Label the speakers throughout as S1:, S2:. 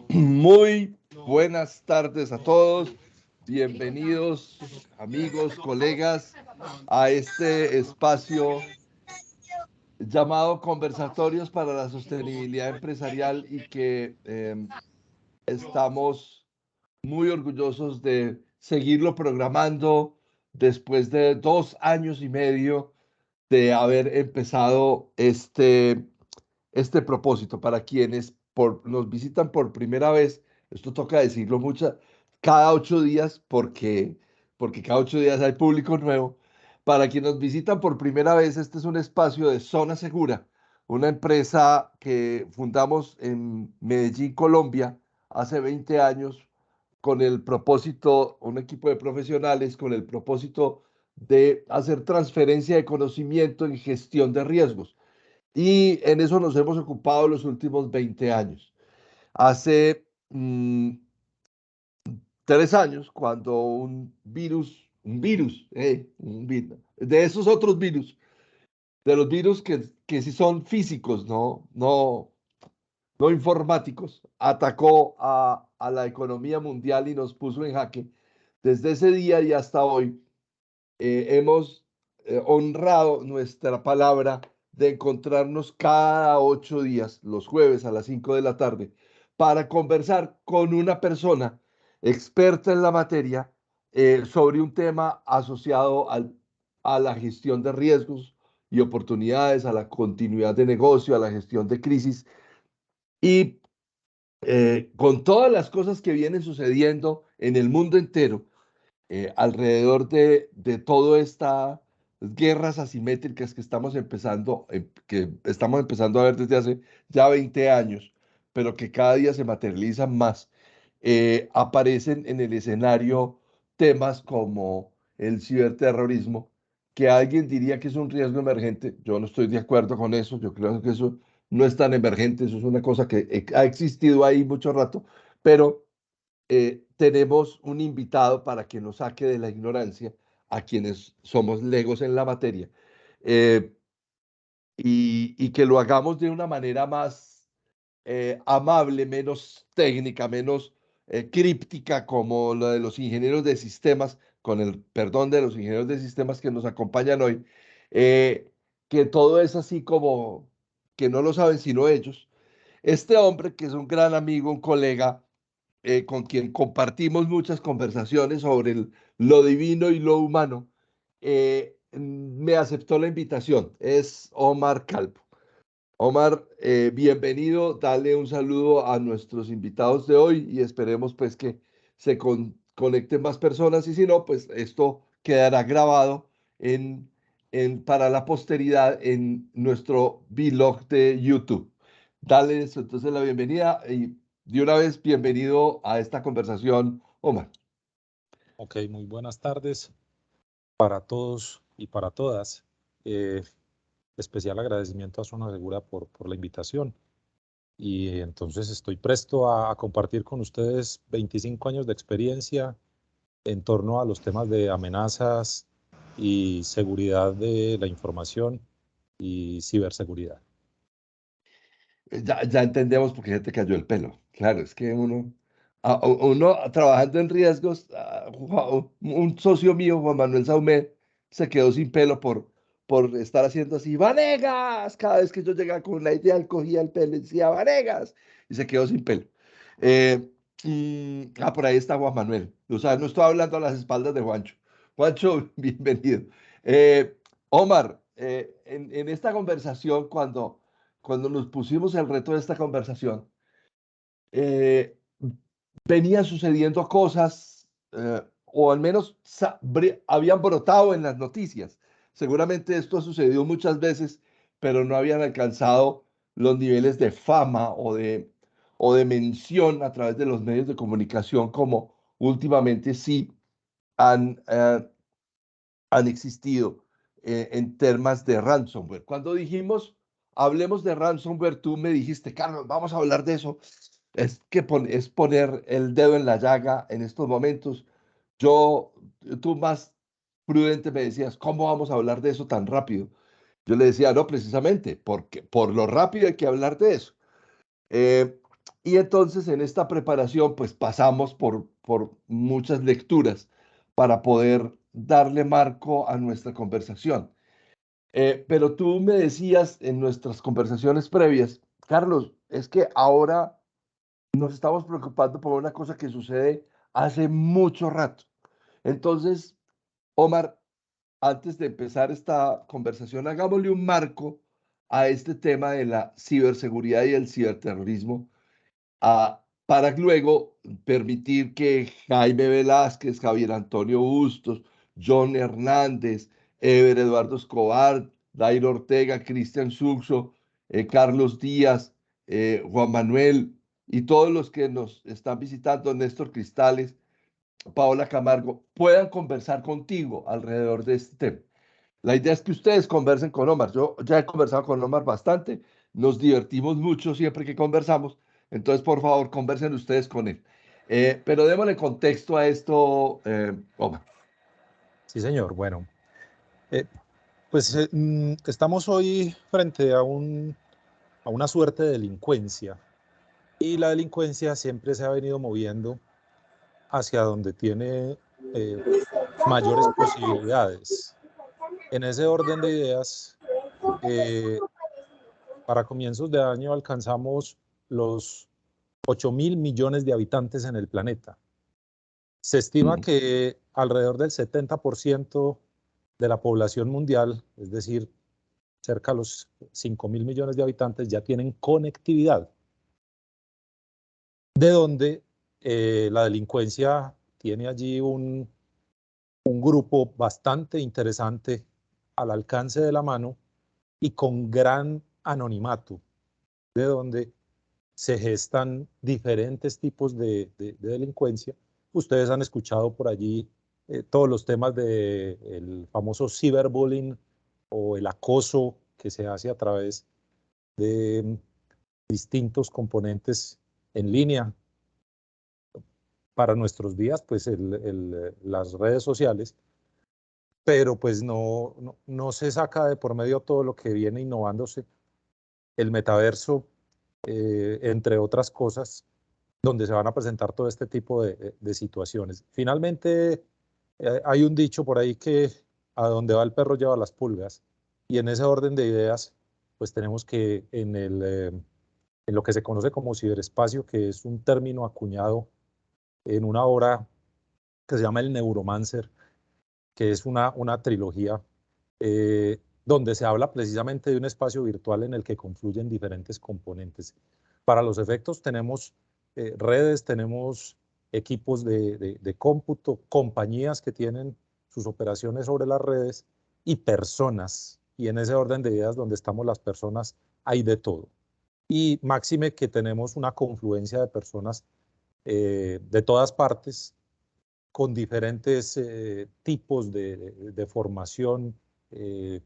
S1: Muy buenas tardes a todos. Bienvenidos, amigos, colegas, a este espacio llamado Conversatorios para la Sostenibilidad Empresarial y que estamos muy orgullosos de seguirlo programando después de 2 años y medio de haber empezado este propósito. Para quienes nos visitan por primera vez, esto toca decirlo cada 8 días porque cada 8 días hay público nuevo. Para quienes nos visitan por primera vez, este es un espacio de Zona Segura, una empresa que fundamos en Medellín, Colombia, hace 20 años, con el propósito, un equipo de profesionales, con el propósito de hacer transferencia de conocimiento en gestión de riesgos. Y en eso nos hemos ocupado los últimos 20 años. Hace 3 años, cuando de esos otros virus, de los virus que sí son físicos, no informáticos, atacó a la economía mundial y nos puso en jaque. Desde ese día y hasta hoy, hemos honrado nuestra palabra de encontrarnos cada 8 días, los jueves a las 5 de la tarde, para conversar con una persona experta en la materia sobre un tema asociado a la gestión de riesgos y oportunidades, a la continuidad de negocio, a la gestión de crisis y con todas las cosas que vienen sucediendo en el mundo entero alrededor de todas estas guerras asimétricas que estamos empezando a ver desde hace ya 20 años, pero que cada día se materializan más. Aparecen en el escenario temas como el ciberterrorismo, que alguien diría que es un riesgo emergente. Yo no estoy de acuerdo con eso. Yo creo que eso no es tan emergente. Eso es una cosa que ha existido ahí mucho rato, pero tenemos un invitado para que nos saque de la ignorancia a quienes somos legos en la materia, eh, y que lo hagamos de una manera más amable, menos técnica, menos críptica, como la de los ingenieros de sistemas, con el perdón de los ingenieros de sistemas que nos acompañan hoy, que todo es así como que no lo saben sino ellos. Este hombre, que es un gran amigo, un colega, con quien compartimos muchas conversaciones sobre lo divino y lo humano, me aceptó la invitación. Es Omar Calvo. Omar, bienvenido. Dale un saludo a nuestros invitados de hoy y esperemos pues que conecten más personas y si no, pues esto quedará grabado para la posteridad en nuestro vlog de YouTube. Dale entonces la bienvenida y de una vez bienvenido a esta conversación, Omar.
S2: Ok, muy buenas tardes para todos y para todas. Especial agradecimiento a Zona Segura por la invitación. Y entonces estoy presto a compartir con ustedes 25 años de experiencia en torno a los temas de amenazas y seguridad de la información y ciberseguridad.
S1: Ya entendemos por qué se te cayó el pelo. Claro, es que uno trabajando en riesgos, un socio mío, Juan Manuel Saumed, se quedó sin pelo por estar haciendo así, Vanegas. Cada vez que yo llegaba con la idea, él cogía el pelo y decía, Vanegas, y se quedó sin pelo. Por ahí está Juan Manuel. O sea, no estoy hablando a las espaldas de Juancho. Juancho, bienvenido. Omar, en esta conversación, cuando nos pusimos el reto de esta conversación, eh, venían sucediendo cosas, o al menos habían brotado en las noticias. Seguramente esto ha sucedido muchas veces, pero no habían alcanzado los niveles de fama o de mención a través de los medios de comunicación como últimamente sí han existido en temas de ransomware. Cuando dijimos, hablemos de ransomware, tú me dijiste, Carlos, vamos a hablar de eso. Es poner el dedo en la llaga en estos momentos. Yo, tú más prudente me decías, ¿cómo vamos a hablar de eso tan rápido? Yo le decía, no, precisamente, porque por lo rápido hay que hablar de eso. Eh, Y entonces en esta preparación pues pasamos por muchas lecturas para poder darle marco a nuestra conversación. Pero tú me decías en nuestras conversaciones previas, Carlos, es que ahora nos estamos preocupando por una cosa que sucede hace mucho rato. Entonces, Omar, antes de empezar esta conversación, hagámosle un marco a este tema de la ciberseguridad y el ciberterrorismo, para luego permitir que Jaime Velázquez, Javier Antonio Bustos, John Hernández, Ever Eduardo Escobar, Dairo Ortega, Cristian Suxo, Carlos Díaz, Juan Manuel y todos los que nos están visitando, Néstor Cristales, Paola Camargo, puedan conversar contigo alrededor de este tema. La idea es que ustedes conversen con Omar. Yo ya he conversado con Omar bastante, nos divertimos mucho siempre que conversamos, entonces por favor conversen ustedes con él. Pero démosle contexto a esto, Omar.
S2: Sí, señor. Bueno, pues estamos hoy frente a una suerte de delincuencia y la delincuencia siempre se ha venido moviendo hacia donde tiene eh, mayores posibilidades. En ese orden de ideas, eh, para comienzos de año alcanzamos los 8.000 millones de habitantes en el planeta. Se estima
S1: Mm.
S2: que alrededor del 70% de la población mundial, es decir, cerca de los 5.000 millones de habitantes, ya tienen conectividad, de donde la delincuencia tiene allí un grupo bastante interesante al alcance de la mano y con gran anonimato, de donde se gestan diferentes tipos de delincuencia. Ustedes han escuchado por allí todos los temas del famoso cyberbullying o el acoso que se hace a través de distintos componentes en línea. Para nuestros días, pues las redes sociales, pero pues no se saca de por medio todo lo que viene innovándose, el metaverso, entre otras cosas, donde se van a presentar todo este tipo de situaciones. Finalmente, hay un dicho por ahí que a donde va el perro lleva las pulgas, y en ese orden de ideas, pues tenemos que en lo que se conoce como ciberespacio, que es un término acuñado en una obra que se llama El Neuromancer, que es una trilogía donde se habla precisamente de un espacio virtual en el que confluyen diferentes componentes. Para los efectos tenemos redes, tenemos equipos de cómputo, compañías que tienen sus operaciones sobre las redes y personas. Y en ese orden de ideas donde estamos las personas hay de todo. Y máxime que tenemos una confluencia de personas de todas partes con diferentes tipos de formación eh,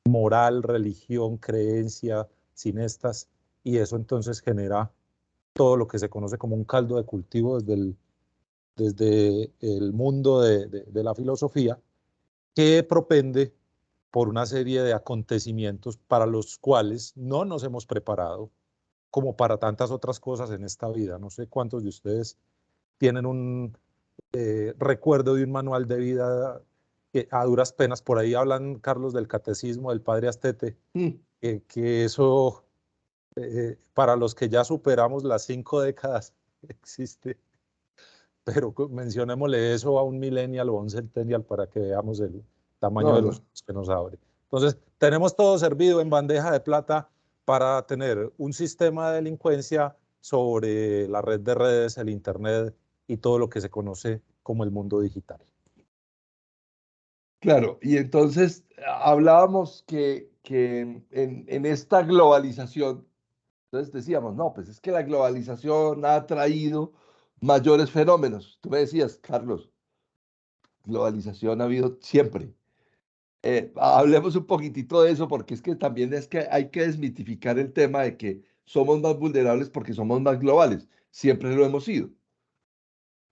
S2: moral, religión, creencia, sin estas, y eso entonces genera todo lo que se conoce como un caldo de cultivo desde el mundo de la filosofía, que propende por una serie de acontecimientos para los cuales no nos hemos preparado, como para tantas otras cosas en esta vida. No sé cuántos de ustedes tienen un recuerdo de un manual de vida que a duras penas, por ahí hablan, Carlos, del catecismo del padre Astete,
S1: Mm.
S2: que eso, para los que ya superamos las 5 décadas, existe, pero mencionémosle eso a un millennial o a un centennial para que veamos el tamaño
S1: No,
S2: de los
S1: no.
S2: ojos que nos abre. Entonces, tenemos todo servido en bandeja de plata para tener un sistema de delincuencia sobre la red de redes, el Internet y todo lo que se conoce como el mundo digital.
S1: Claro, y entonces hablábamos que en esta globalización, entonces decíamos, no, pues es que la globalización ha traído mayores fenómenos. Tú me decías, Carlos, globalización ha habido siempre. Hablemos un poquitito de eso, porque es que también es que hay que desmitificar el tema de que somos más vulnerables porque somos más globales. Siempre lo hemos sido.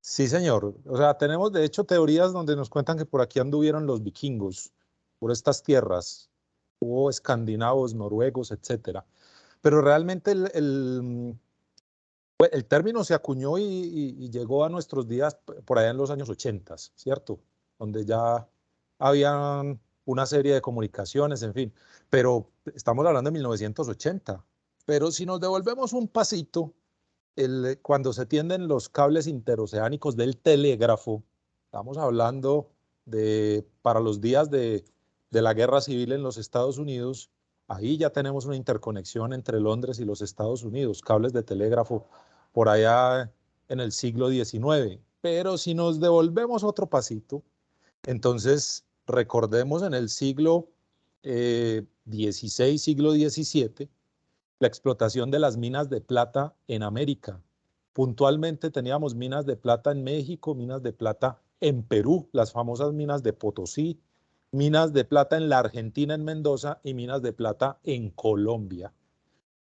S2: Sí, señor. O sea, tenemos de hecho teorías donde nos cuentan que por aquí anduvieron los vikingos, por estas tierras, hubo escandinavos, noruegos, etcétera. Pero realmente Pues el término se acuñó y llegó a nuestros días por allá en los años 80, ¿cierto? Donde ya habían una serie de comunicaciones, en fin. Pero estamos hablando de 1980. Pero si nos devolvemos un pasito, cuando se tienden los cables interoceánicos del telégrafo, estamos hablando de para los días de la guerra civil en los Estados Unidos, ahí ya tenemos una interconexión entre Londres y los Estados Unidos, cables de telégrafo por allá en el siglo XIX. Pero si nos devolvemos otro pasito, entonces recordemos en el siglo XVI, siglo XVII, la explotación de las minas de plata en América. Puntualmente teníamos minas de plata en México, minas de plata en Perú, las famosas minas de Potosí, minas de plata en la Argentina, en Mendoza, y minas de plata en Colombia.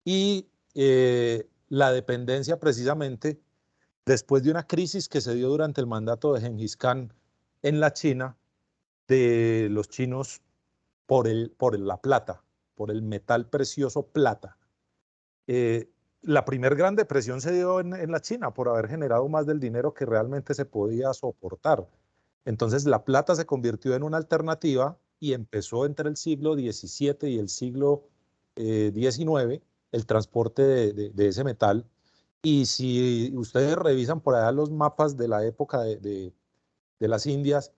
S2: Y la dependencia precisamente después de una crisis que se dio durante el mandato de Gengis Khan en la China, de los chinos por la plata, por el metal precioso plata. La primer gran depresión se dio en la China por haber generado más del dinero que realmente se podía soportar. Entonces la plata se convirtió en una alternativa y empezó entre el siglo XVII y el siglo XIX el transporte de ese metal. Y si ustedes revisan por allá los mapas de la época de las Indias,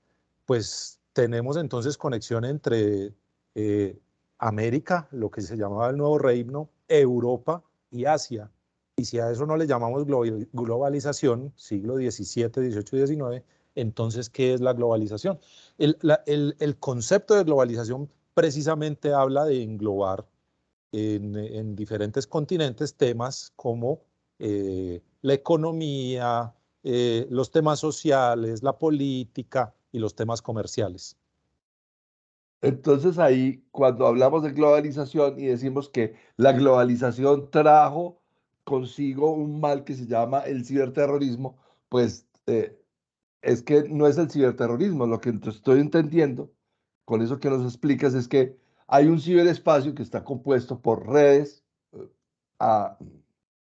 S2: pues tenemos entonces conexión entre eh, América, lo que se llamaba el Nuevo Reino, Europa y Asia. Y si a eso no le llamamos globalización, siglo XVII, XVIII, XIX, entonces, ¿qué es la globalización? El concepto de globalización precisamente habla de englobar en diferentes continentes temas como la economía, los temas sociales, la política y los temas comerciales.
S1: Entonces ahí, cuando hablamos de globalización y decimos que la globalización trajo consigo un mal que se llama el ciberterrorismo, pues es que no es el ciberterrorismo. Lo que estoy entendiendo con eso que nos explicas es que hay un ciberespacio que está compuesto por redes, a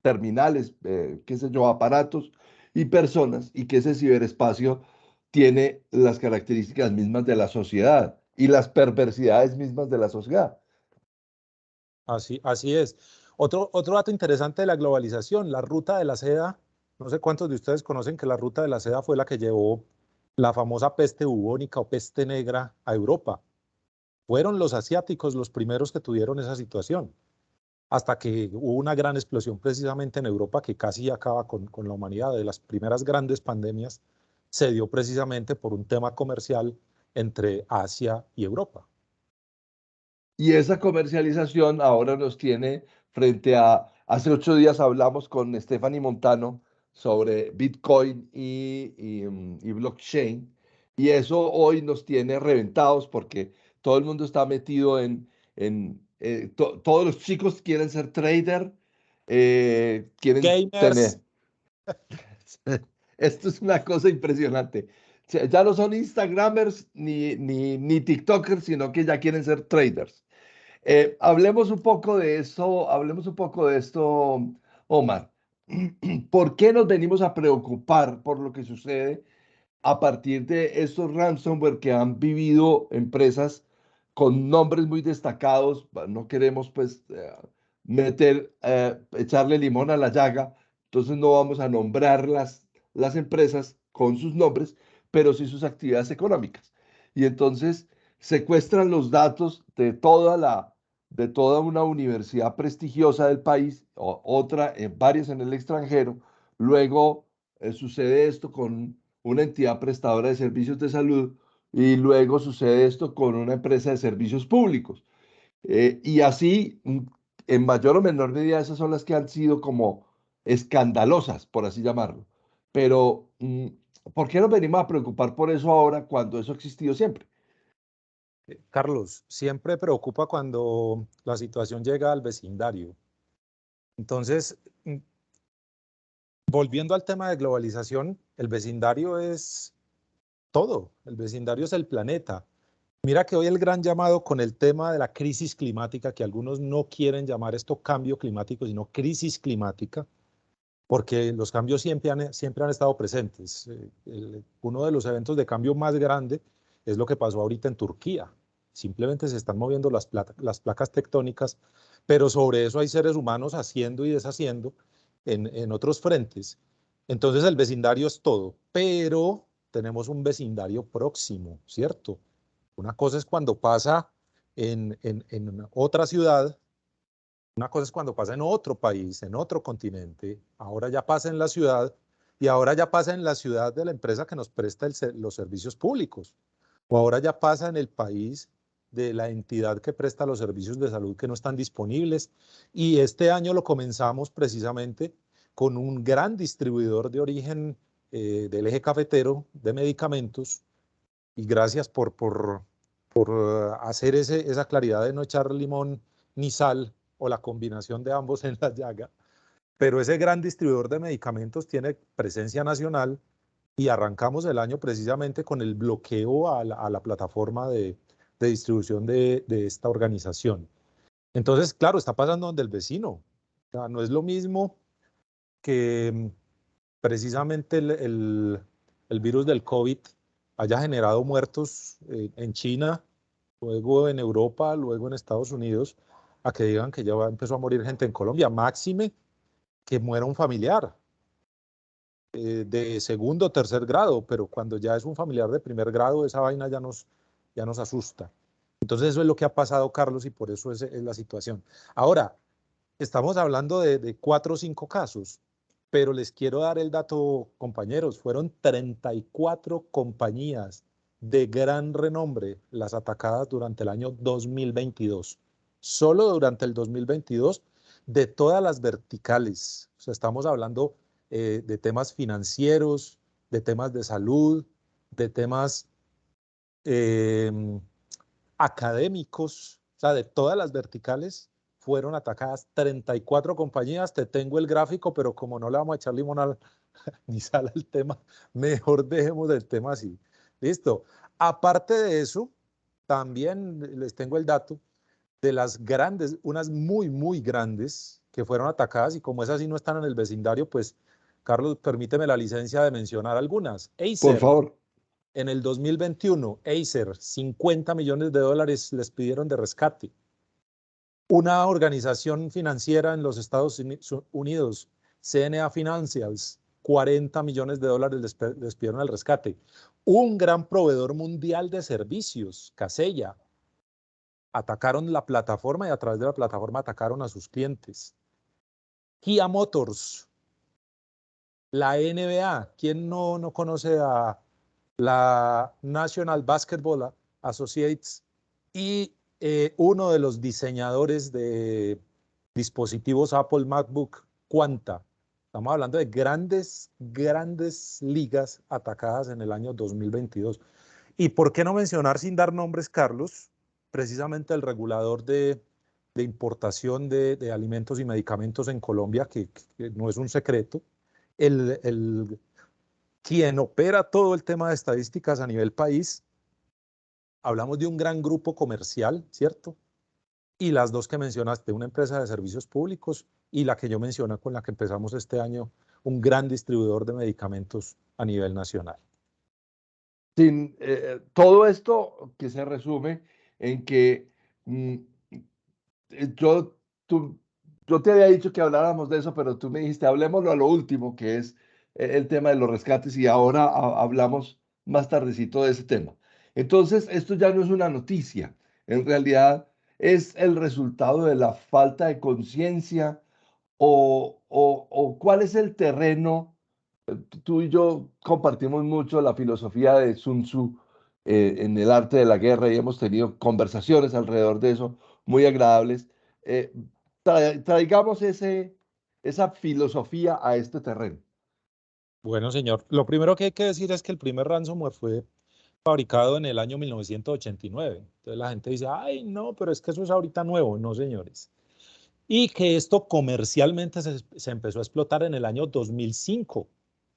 S1: terminales, qué sé yo, aparatos y personas, y que ese ciberespacio tiene las características mismas de la sociedad y las perversidades mismas de la sociedad.
S2: Así es. Otro dato interesante de la globalización, la ruta de la seda. No sé cuántos de ustedes conocen que la ruta de la seda fue la que llevó la famosa peste bubónica o peste negra a Europa. Fueron los asiáticos los primeros que tuvieron esa situación, hasta que hubo una gran explosión precisamente en Europa que casi acaba con la humanidad. De las primeras grandes pandemias se dio precisamente por un tema comercial entre Asia y Europa.
S1: Y esa comercialización ahora nos tiene frente a, hace 8 días hablamos con Stephanie Montano sobre Bitcoin y blockchain, y eso hoy nos tiene reventados porque todo el mundo está metido todos los chicos quieren ser trader, quieren
S2: Gamers.
S1: tener, esto es una cosa impresionante. O sea, ya no son Instagramers ni TikTokers, sino que ya quieren ser traders. Hablemos un poco de eso, hablemos un poco de esto, Omar. ¿Por qué nos venimos a preocupar por lo que sucede a partir de estos ransomware que han vivido empresas con nombres muy destacados? No queremos pues echarle limón a la llaga, entonces no vamos a nombrar las empresas con sus nombres, pero sí sus actividades económicas. Y entonces secuestran los datos de toda una universidad prestigiosa del país, otra, varias en el extranjero. Luego sucede esto con una entidad prestadora de servicios de salud, y luego sucede esto con una empresa de servicios públicos. Y así, en mayor o menor medida, esas son las que han sido como escandalosas, por así llamarlo. Pero, ¿por qué nos venimos a preocupar por eso ahora cuando eso ha existido siempre?
S2: Carlos, siempre preocupa cuando la situación llega al vecindario. Entonces, volviendo al tema de globalización, el vecindario es todo, el vecindario es el planeta. Mira que hoy el gran llamado con el tema de la crisis climática, que algunos no quieren llamar esto cambio climático, sino crisis climática, porque los cambios siempre han estado presentes. Uno de los eventos de cambio más grande es lo que pasó ahorita en Turquía. Simplemente se están moviendo las placas tectónicas, pero sobre eso hay seres humanos haciendo y deshaciendo en otros frentes. Entonces el vecindario es todo, pero tenemos un vecindario próximo, ¿cierto? Una cosa es cuando pasa en otra ciudad, una cosa es cuando pasa en otro país, en otro continente, ahora ya pasa en la ciudad y ahora ya pasa en la ciudad de la empresa que nos presta los servicios públicos, o ahora ya pasa en el país de la entidad que presta los servicios de salud que no están disponibles. Y este año lo comenzamos precisamente con un gran distribuidor de origen del eje cafetero de medicamentos, y gracias por hacer esa claridad de no echar limón ni sal o la combinación de ambos en la llaga. Pero ese gran distribuidor de medicamentos tiene presencia nacional y arrancamos el año precisamente con el bloqueo a la plataforma de distribución de esta organización. Entonces, claro, está pasando donde el vecino. O sea, no es lo mismo que precisamente el virus del COVID haya generado muertos en China, luego en Europa, luego en Estados Unidos, a que digan que ya empezó a morir gente en Colombia. Máxime que muera un familiar de segundo o tercer grado, pero cuando ya es un familiar de primer grado, esa vaina ya nos asusta. Entonces eso es lo que ha pasado, Carlos, y por eso es la situación. Ahora, estamos hablando de 4 o 5 casos, pero les quiero dar el dato, compañeros. Fueron 34 compañías de gran renombre las atacadas durante el año 2022. Solo durante el 2022, de todas las verticales. O sea, estamos hablando de temas financieros, de temas de salud, de temas eh, académicos, o sea, de todas las verticales fueron atacadas 34 compañías. Te tengo el gráfico, pero como no le vamos a echar limón ni sal al tema, mejor dejemos el tema así. Listo. Aparte de eso, también les tengo el dato de las grandes, unas muy, muy grandes que fueron atacadas, y como esas sí no están en el vecindario, pues, Carlos, permíteme la licencia de mencionar algunas.
S1: Por
S2: Acer,
S1: favor.
S2: en el 2021, Acer, 50 millones de dólares les pidieron de rescate. Una organización financiera en los Estados Unidos, CNA Financials, 40 millones de dólares les pidieron al rescate. Un gran proveedor mundial de servicios, Casella, atacaron la plataforma y a través de la plataforma atacaron a sus clientes. Kia Motors, la NBA, ¿quién no conoce a la National Basketball Associates y uno de los diseñadores de dispositivos Apple MacBook, Quanta? Estamos hablando de grandes, grandes ligas atacadas en el año 2022. ¿Y por qué no mencionar, sin dar nombres, Carlos, precisamente el regulador de importación de alimentos y medicamentos en Colombia, que no es un secreto, el quien opera todo el tema de estadísticas a nivel país? Hablamos de un gran grupo comercial, ¿cierto? Y las dos que mencionaste, una empresa de servicios públicos y la que yo mencioné con la que empezamos este año, un gran distribuidor de medicamentos a nivel nacional.
S1: Sin todo esto que se resume en que mm, yo, tú, yo te había dicho que habláramos de eso, pero tú me dijiste, hablemoslo a lo último, que es el tema de los rescates, y ahora hablamos más tardecito de ese tema. Entonces, esto ya no es una noticia, en realidad es el resultado de la falta de conciencia o cuál es el terreno. Tú y yo compartimos mucho la filosofía de Sun Tzu en el arte de la guerra y hemos tenido conversaciones alrededor de eso muy agradables. Eh, traigamos esa filosofía a este terreno.
S2: Bueno, señor, lo primero que hay que decir es que el primer ransomware fue fabricado en el año 1989. Entonces la gente dice, ay, no, pero es que eso es ahorita nuevo. No, señores. Y que esto comercialmente se empezó a explotar en el año 2005. O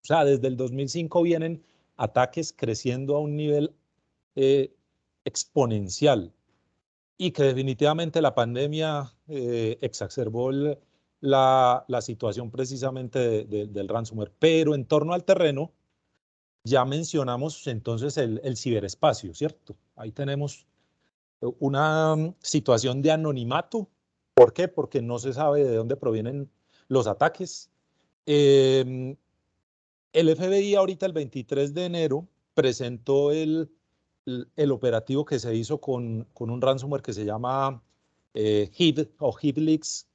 S2: sea, desde el 2005 vienen ataques creciendo a un nivel eh, exponencial, y que definitivamente la pandemia exacerbó la situación precisamente del ransomware. Pero en torno al terreno, ya mencionamos entonces el ciberespacio, ¿cierto? Ahí tenemos una situación de anonimato. ¿Por qué? Porque no se sabe de dónde provienen los ataques. El FBI ahorita el 23 de enero presentó el operativo que se hizo con un ransomware que se llama HIV o HIVLeaks,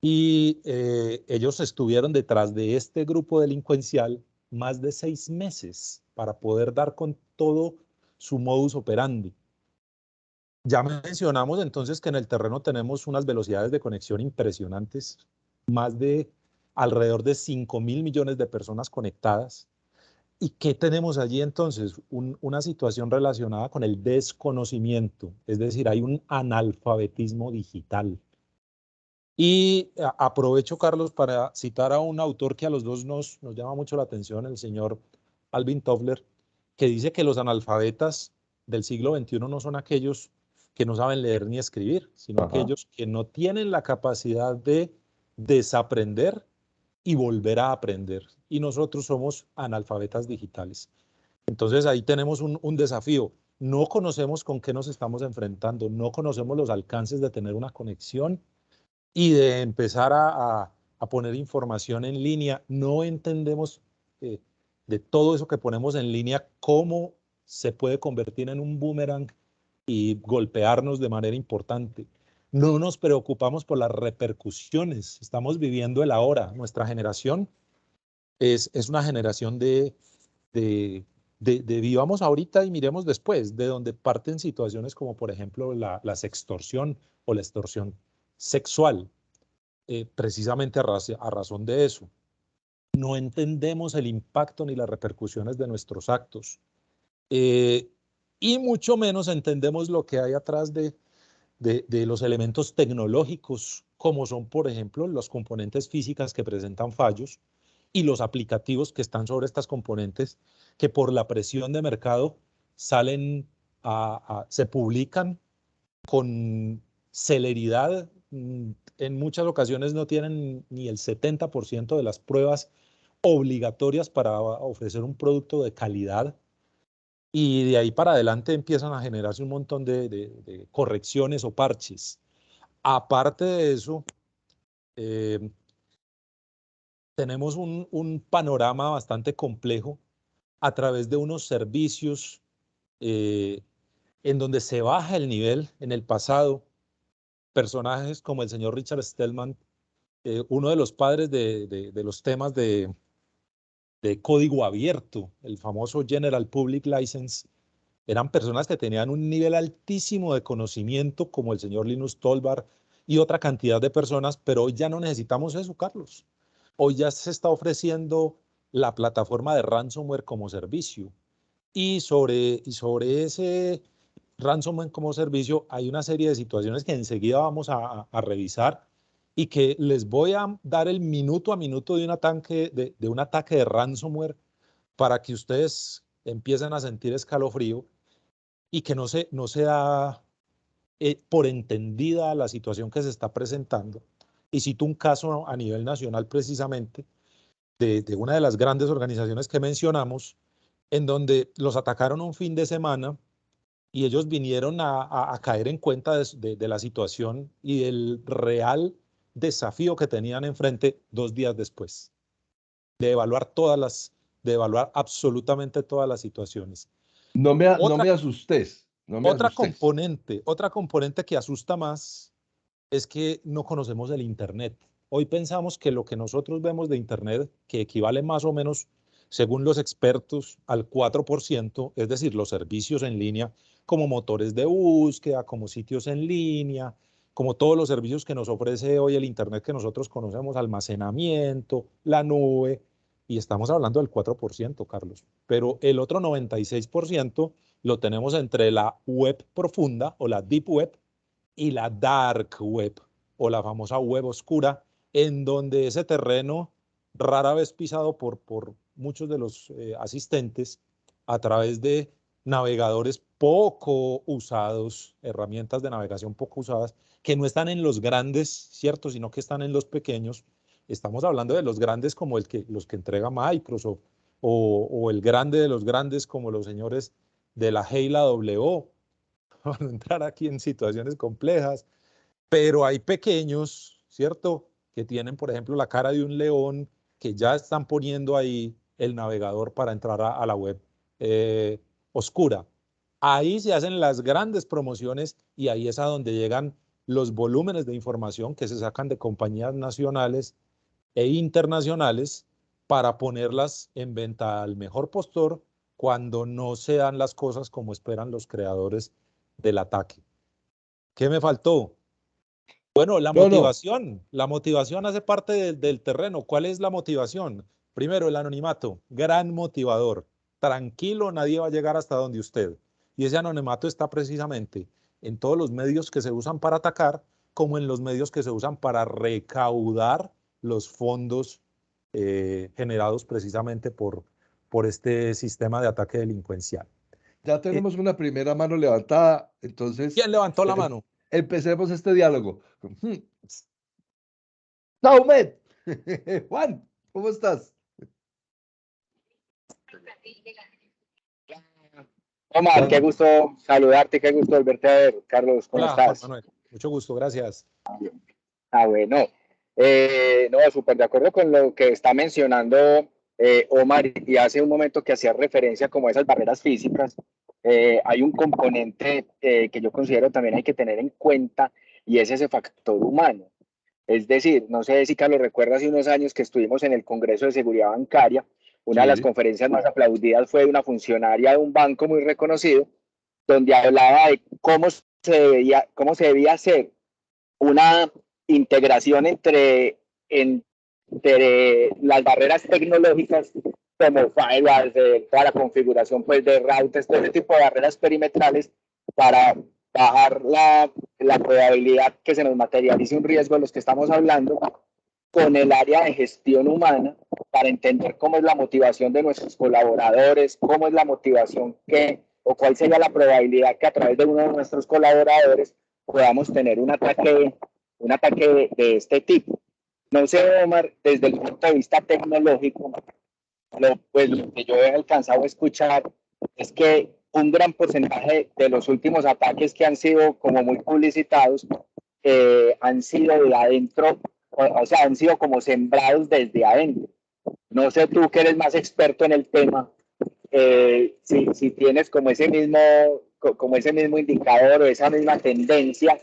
S2: y ellos estuvieron detrás de este grupo delincuencial más de 6 meses para poder dar con todo su modus operandi. Ya mencionamos entonces que en el terreno tenemos unas velocidades de conexión impresionantes, más de alrededor de 5.000 millones de personas conectadas. ¿Y qué tenemos allí entonces? Una situación relacionada con el desconocimiento, es decir, hay un analfabetismo digital. Y aprovecho, Carlos, para citar a un autor que a los dos nos llama mucho la atención, el señor Alvin Toffler, que dice que los analfabetas del siglo XXI no son aquellos que no saben leer ni escribir, sino aquellos que no tienen la capacidad de desaprender y volver a aprender. Y nosotros somos analfabetas digitales. Entonces ahí tenemos un desafío. No conocemos con qué nos estamos enfrentando, no conocemos los alcances de tener una conexión y de empezar a poner información en línea. No entendemos de todo eso que ponemos en línea, cómo se puede convertir en un boomerang y golpearnos de manera importante. No nos preocupamos por las repercusiones. Estamos viviendo el ahora. Nuestra generación es una generación de vivamos ahorita y miremos después, de donde parten situaciones como, por ejemplo, la sextorsión o la extorsión sexual, precisamente a razón de eso. No entendemos el impacto ni las repercusiones de nuestros actos, y mucho menos entendemos lo que hay atrás de los elementos tecnológicos, como son, por ejemplo, las componentes físicas que presentan fallos y los aplicativos que están sobre estas componentes, que por la presión de mercado salen se publican con celeridad. En muchas ocasiones no tienen ni el 70% de las pruebas obligatorias para ofrecer un producto de calidad, y de ahí para adelante empiezan a generarse un montón de correcciones o parches. Aparte de eso, tenemos un panorama bastante complejo a través de unos servicios en donde se baja el nivel. En el pasado, personajes como el señor Richard Stallman, uno de los padres de los temas de código abierto, el famoso General Public License, eran personas que tenían un nivel altísimo de conocimiento, como el señor Linus Torvalds y otra cantidad de personas, pero hoy ya no necesitamos eso, Carlos. Hoy ya se está ofreciendo la plataforma de ransomware como servicio, y sobre ese ransomware como servicio hay una serie de situaciones que enseguida vamos a revisar, y que les voy a dar el minuto a minuto de un ataque de ransomware para que ustedes empiecen a sentir escalofrío y que no se da por entendida la situación que se está presentando. Y cito un caso a nivel nacional precisamente de una de las grandes organizaciones que mencionamos, en donde los atacaron un fin de semana y ellos vinieron a caer en cuenta de la situación y del real desafío que tenían enfrente 2 días después, de de evaluar absolutamente todas las situaciones.
S1: No
S2: Otra,
S1: me asustes, no me asustes.
S2: otra componente que asusta más es que no conocemos el Internet. Hoy pensamos que lo que nosotros vemos de Internet, que equivale más o menos, según los expertos, al 4%, es decir, los servicios en línea, como motores de búsqueda, como sitios en línea, como todos los servicios que nos ofrece hoy el Internet que nosotros conocemos, almacenamiento, la nube, y estamos hablando del 4%, Carlos. Pero el otro 96% lo tenemos entre la web profunda o la deep web y la dark web o la famosa web oscura, en donde ese terreno rara vez pisado por muchos de los asistentes, a través de navegadores poco usados, herramientas de navegación poco usadas, que no están en los grandes, ¿cierto? Sino que están en los pequeños. Estamos hablando de los grandes como los que entrega Microsoft, o el grande de los grandes como los señores de la G y la W. Van a entrar aquí en situaciones complejas, pero hay pequeños, ¿cierto? Que tienen, por ejemplo, la cara de un león, que ya están poniendo ahí el navegador para entrar a la web oscura. Ahí se hacen las grandes promociones y ahí es a donde llegan los volúmenes de información que se sacan de compañías nacionales e internacionales para ponerlas en venta al mejor postor cuando no se dan las cosas como esperan los creadores del ataque. ¿Qué me faltó? Bueno,
S1: No.
S2: la motivación hace parte del terreno. ¿Cuál es la motivación? Primero, el anonimato, gran motivador. Tranquilo, nadie va a llegar hasta donde usted. Y ese anonimato está precisamente en todos los medios que se usan para atacar, como en los medios que se usan para recaudar los fondos generados precisamente por este sistema de ataque delincuencial.
S1: Ya tenemos una primera mano levantada, entonces
S2: ¿Quién levantó la mano?
S1: empecemos este diálogo. Saumet, Juan, ¿cómo estás?
S3: Omar, qué
S1: Juan,
S3: gusto saludarte, qué gusto volverte a ver. Carlos, ¿cómo
S2: Hola, Juan
S3: estás?
S2: Manuel. Mucho gusto, gracias.
S3: Bueno. No, súper de acuerdo con lo que está mencionando Omar, y hace un momento que hacía referencia como a esas barreras físicas. Hay un componente que yo considero también hay que tener en cuenta, y es ese factor humano. Es decir, no sé si Carlos recuerda hace unos años que estuvimos en el Congreso de Seguridad Bancaria. Una de las
S1: sí,
S3: conferencias más aplaudidas fue de una funcionaria de un banco muy reconocido, donde hablaba de cómo se debía hacer una integración entre las barreras tecnológicas como firewalls, toda la configuración pues, de routers, todo ese tipo de barreras perimetrales para bajar la probabilidad que se nos materialice un riesgo de los que estamos hablando, con el área de gestión humana para entender cómo es la motivación de nuestros colaboradores, cómo es la motivación o cuál sería la probabilidad que a través de uno de nuestros colaboradores podamos tener un ataque de este tipo. No sé, Omar, desde el punto de vista tecnológico, pues lo que yo he alcanzado a escuchar es que un gran porcentaje de los últimos ataques que han sido como muy publicitados han sido de adentro, o sea, han sido como sembrados desde adentro. No sé tú que eres más experto en el tema, si tienes como ese mismo indicador o esa misma tendencia,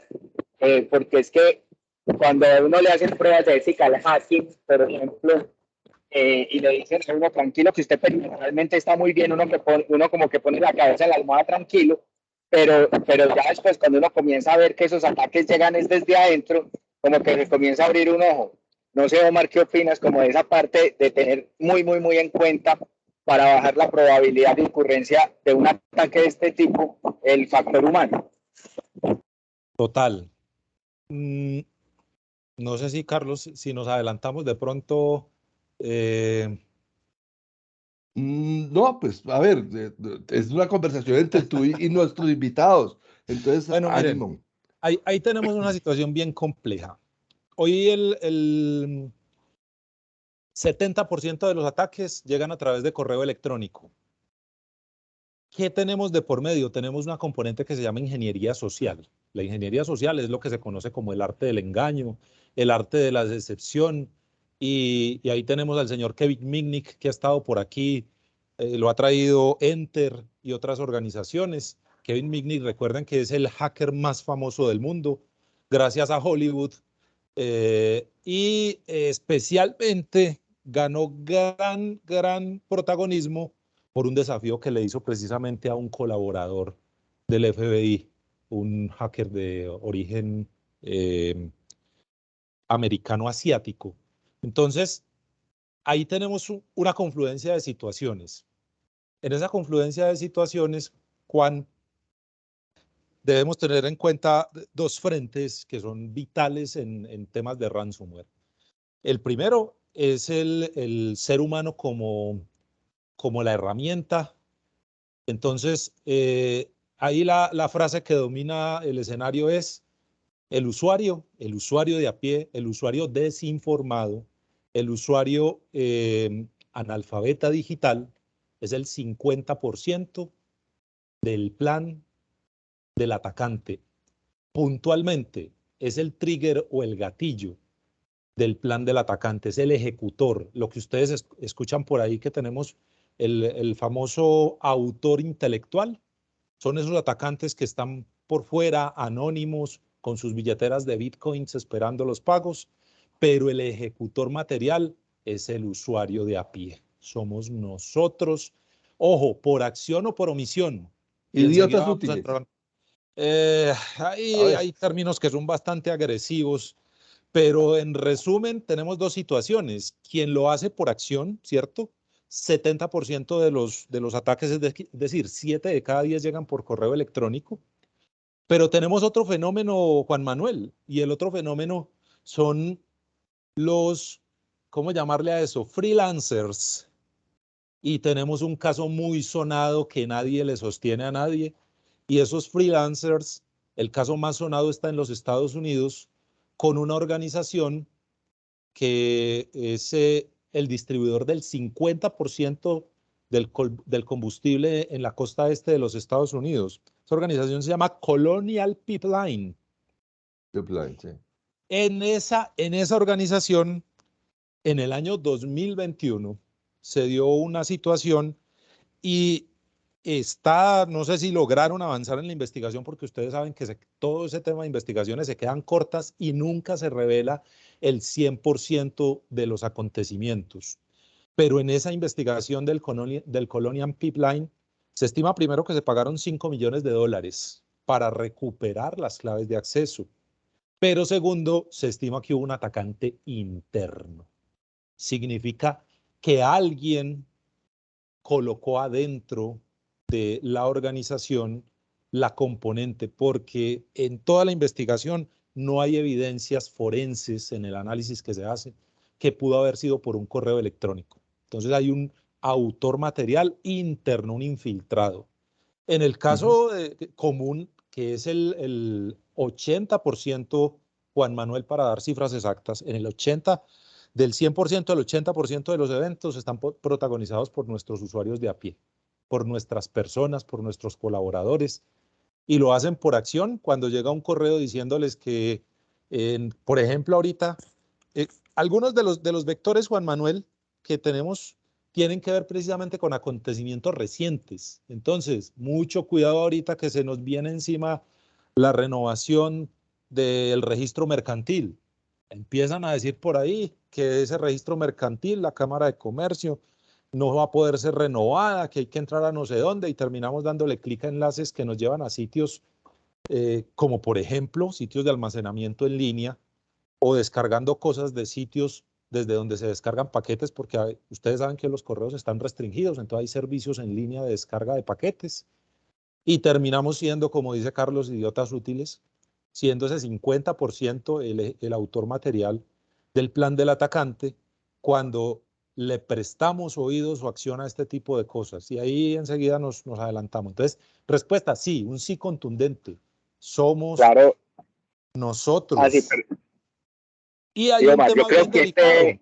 S3: porque es que cuando a uno le hacen pruebas de ethical hacking, por ejemplo, y le dicen a uno tranquilo que usted realmente está muy bien, uno como que pone la cabeza en la almohada tranquilo, pero ya después cuando uno comienza a ver que esos ataques llegan es desde adentro, como que se comienza a abrir un ojo. No sé, Omar, ¿qué opinas como de esa parte de tener muy en cuenta para bajar la probabilidad de ocurrencia de un ataque de este tipo, el factor humano?
S2: Total. No sé si, Carlos, si nos adelantamos de pronto.
S1: No, pues a ver, es una conversación entre tú y nuestros invitados, entonces
S2: Bueno, miren,
S1: ánimo.
S2: ahí tenemos una situación bien compleja. Hoy el 70% de los ataques llegan a través de correo electrónico. ¿Qué tenemos de por medio? Tenemos una componente que se llama ingeniería social. La ingeniería social es lo que se conoce como el arte del engaño, el arte de la decepción. Y ahí tenemos al señor Kevin Mitnick, que ha estado por aquí, lo ha traído Enter y otras organizaciones. Kevin Mitnick, recuerden que es el hacker más famoso del mundo, gracias a Hollywood. Y especialmente ganó gran protagonismo por un desafío que le hizo precisamente a un colaborador del FBI, un hacker de origen americano-asiático. Entonces, ahí tenemos una confluencia de situaciones. En esa confluencia de situaciones, Juan, debemos tener en cuenta dos frentes que son vitales en temas de ransomware. El primero es el ser humano como la herramienta Entonces, ahí la frase que domina el escenario es el usuario de a pie, el usuario desinformado, el usuario analfabeta digital, es el 50% del plan del atacante. Puntualmente, es el trigger o el gatillo del plan del atacante, es el ejecutor. Lo que ustedes escuchan por ahí que tenemos el famoso autor intelectual, son esos atacantes que están por fuera, anónimos, con sus billeteras de bitcoins esperando los pagos, pero el ejecutor material es el usuario de a pie. Somos nosotros, ojo, por acción o por omisión. Y enseguida
S1: Idiotas
S2: vamos a
S1: útiles.
S2: entrar.
S1: A ver,
S2: Hay términos que son bastante agresivos, pero en resumen tenemos dos situaciones. Quien lo hace por acción, ¿cierto? 70% de los ataques, es decir, 7 de cada 10 llegan por correo electrónico. Pero tenemos otro fenómeno, Juan Manuel, y el otro fenómeno son los, ¿cómo llamarle a eso? Freelancers. Y tenemos un caso muy sonado que nadie le sostiene a nadie. Y esos freelancers, el caso más sonado está en los Estados Unidos con una organización que es el distribuidor del 50% del combustible en la costa este de los Estados Unidos. Esa organización se llama Colonial Pipeline.
S1: sí.
S2: En esa organización, en el año 2021, se dio una situación y no sé si lograron avanzar en la investigación, porque ustedes saben que todo ese tema de investigaciones se quedan cortas y nunca se revela el 100% de los acontecimientos. Pero en esa investigación del Colonial Pipeline, se estima primero que se pagaron $5 millones para recuperar las claves de acceso. Pero segundo, se estima que hubo un atacante interno. Significa que alguien colocó adentro de la organización la componente, porque en toda la investigación no hay evidencias forenses en el análisis que se hace que pudo haber sido por un correo electrónico. Entonces hay un autor material interno, un infiltrado. En el caso común, que es el 80%, Juan Manuel, para dar cifras exactas, en el 80%, del 100%, el 80% de los eventos están protagonizados por nuestros usuarios de a pie, por nuestras personas, por nuestros colaboradores, y lo hacen por acción cuando llega un correo diciéndoles que, por ejemplo, ahorita, algunos de los vectores, Juan Manuel, que tenemos tienen que ver precisamente con acontecimientos recientes. Entonces, mucho cuidado ahorita que se nos viene encima la renovación del registro mercantil. Empiezan a decir por ahí que ese registro mercantil, la Cámara de Comercio, no va a poder ser renovada, que hay que entrar a no sé dónde y terminamos dándole clic a enlaces que nos llevan a sitios como por ejemplo sitios de almacenamiento en línea o descargando cosas de sitios desde donde se descargan paquetes, porque ustedes saben que los correos están restringidos, entonces hay servicios en línea de descarga de paquetes y terminamos siendo, como dice Carlos, idiotas útiles, siendo ese 50% el autor material del plan del atacante cuando le prestamos oídos o acción a este tipo de cosas. Y ahí enseguida nos adelantamos. Entonces, respuesta, sí, un sí contundente. Somos
S3: Claro, así,
S2: nosotros.
S3: pero,
S2: Y hay
S3: sí,
S2: un
S3: Omar, yo
S2: tema
S3: creo
S2: bien
S3: que
S2: delicado.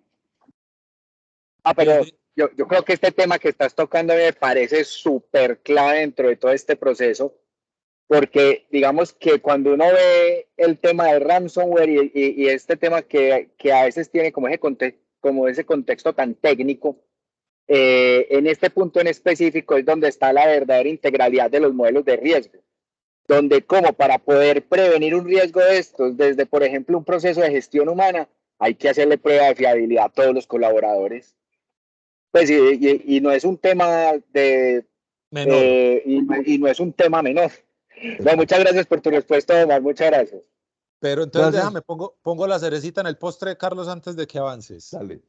S3: pero yo creo que este tema que estás tocando me parece súper clave dentro de todo este proceso, porque digamos que cuando uno ve el tema de ransomware y este tema que a veces tiene como ese contexto tan técnico, en este punto en específico es donde está la verdadera integralidad de los modelos de riesgo, donde como para poder prevenir un riesgo de estos, desde por ejemplo un proceso de gestión humana, hay que hacerle prueba de fiabilidad a todos los colaboradores. Pues y no es un tema
S2: Menor.
S3: y no es un tema menor. No, muchas gracias por tu respuesta, Omar, muchas gracias.
S2: Pero entonces
S1: Gracias.
S2: déjame, pongo la cerecita en el postre, Carlos, antes de que avances.
S1: Dale.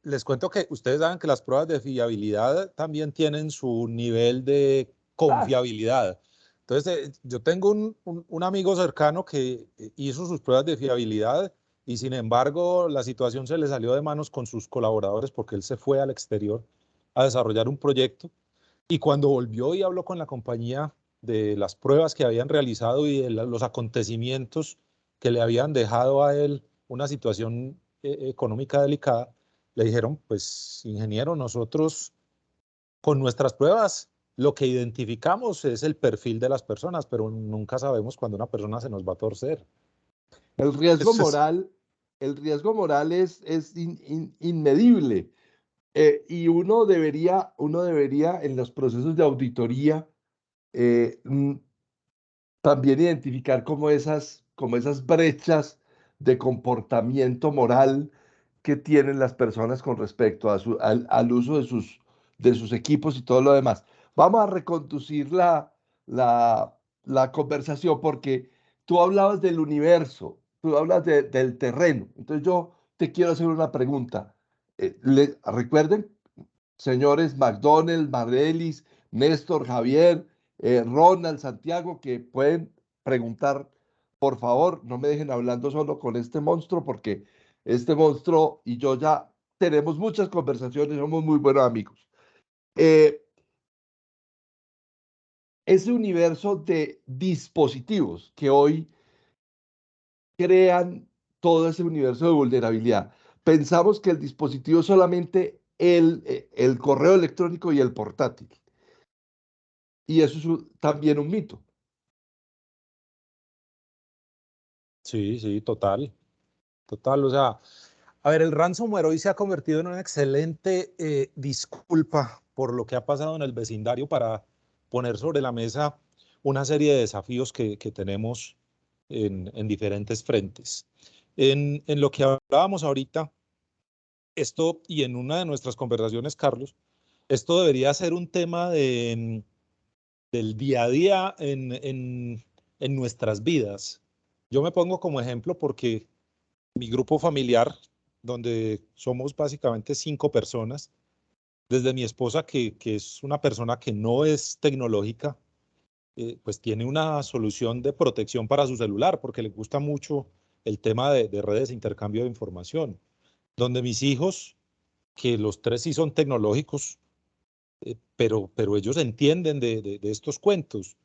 S2: Les cuento que ustedes saben que las pruebas de fiabilidad también tienen su nivel de confiabilidad. Entonces, yo tengo un amigo cercano que hizo sus pruebas de fiabilidad y sin embargo la situación se le salió de manos con sus colaboradores porque él se fue al exterior a desarrollar un proyecto Y cuando volvió y habló con la compañía de las pruebas que habían realizado y de los acontecimientos que le habían dejado a él una situación económica delicada, le dijeron, pues ingeniero, nosotros con nuestras pruebas lo que identificamos es el perfil de las personas, pero nunca sabemos cuándo una persona se nos va a torcer.
S1: El riesgo
S2: Eso es,
S1: moral, el riesgo moral es inmedible. Y uno debería en los procesos de auditoría también identificar como esas brechas de comportamiento moral que tienen las personas con respecto al uso de sus equipos y todo lo demás. Vamos a reconducir la conversación porque tú hablabas del universo, tú hablas del terreno. Entonces yo te quiero hacer una pregunta. Recuerden, señores McDonald, Marelis, Néstor, Javier, Ronald, Santiago, que pueden preguntar, por favor, no me dejen hablando solo con este monstruo, porque este monstruo y yo ya tenemos muchas conversaciones, somos muy buenos amigos. Ese universo de dispositivos que hoy crean todo ese universo de vulnerabilidad. Pensamos que el dispositivo es solamente el correo electrónico y el portátil. Y eso es también un mito.
S2: sí, sí, total, total. O sea, a ver, el ransomware hoy se ha convertido en una excelente disculpa por lo que ha pasado en el vecindario para poner sobre la mesa una serie de desafíos que tenemos en diferentes frentes. En lo que hablábamos ahorita, esto y en una de nuestras conversaciones, Carlos, esto debería ser un tema del día a día en nuestras vidas. Yo me pongo como ejemplo porque mi grupo familiar, donde somos básicamente 5 personas, desde mi esposa, que es una persona que no es tecnológica, pues tiene una solución de protección para su celular, porque le gusta mucho el tema de redes de intercambio de información. Donde mis hijos, que los 3 sí son tecnológicos, pero ellos entienden de estos cuentos.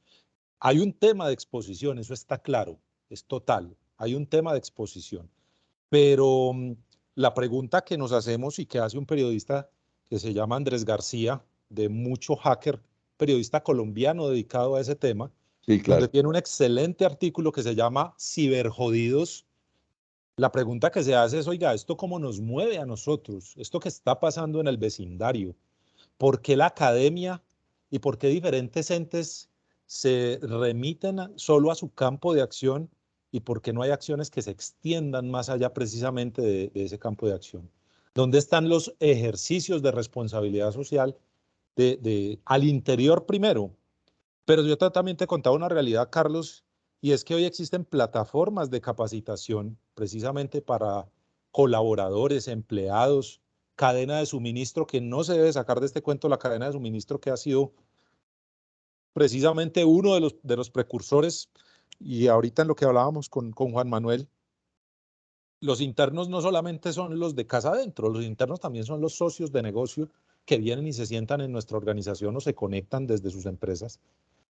S2: Hay un tema de exposición, eso está claro, es total. Hay un tema de exposición. Pero la pregunta que nos hacemos y que hace un periodista que se llama Andrés García, de Mucho Hacker, periodista colombiano dedicado a ese tema,
S1: Sí,
S2: donde
S1: claro.
S2: tiene un excelente artículo que se llama Ciberjodidos. La pregunta que se hace es, oiga, ¿esto cómo nos mueve a nosotros? ¿Esto que está pasando en el vecindario? ¿Por qué la academia y por qué diferentes entes se remiten solo a su campo de acción y por qué no hay acciones que se extiendan más allá precisamente de ese campo de acción? ¿Dónde están los ejercicios de responsabilidad social al interior primero? Pero yo también te contaba una realidad, Carlos, y es que hoy existen plataformas de capacitación precisamente para colaboradores, empleados, cadena de suministro, que no se debe sacar de este cuento la cadena de suministro, que ha sido precisamente uno de los precursores. Y ahorita en lo que hablábamos con Juan Manuel, los internos no solamente son los de casa adentro, los internos también son los socios de negocio que vienen y se sientan en nuestra organización o se conectan desde sus empresas.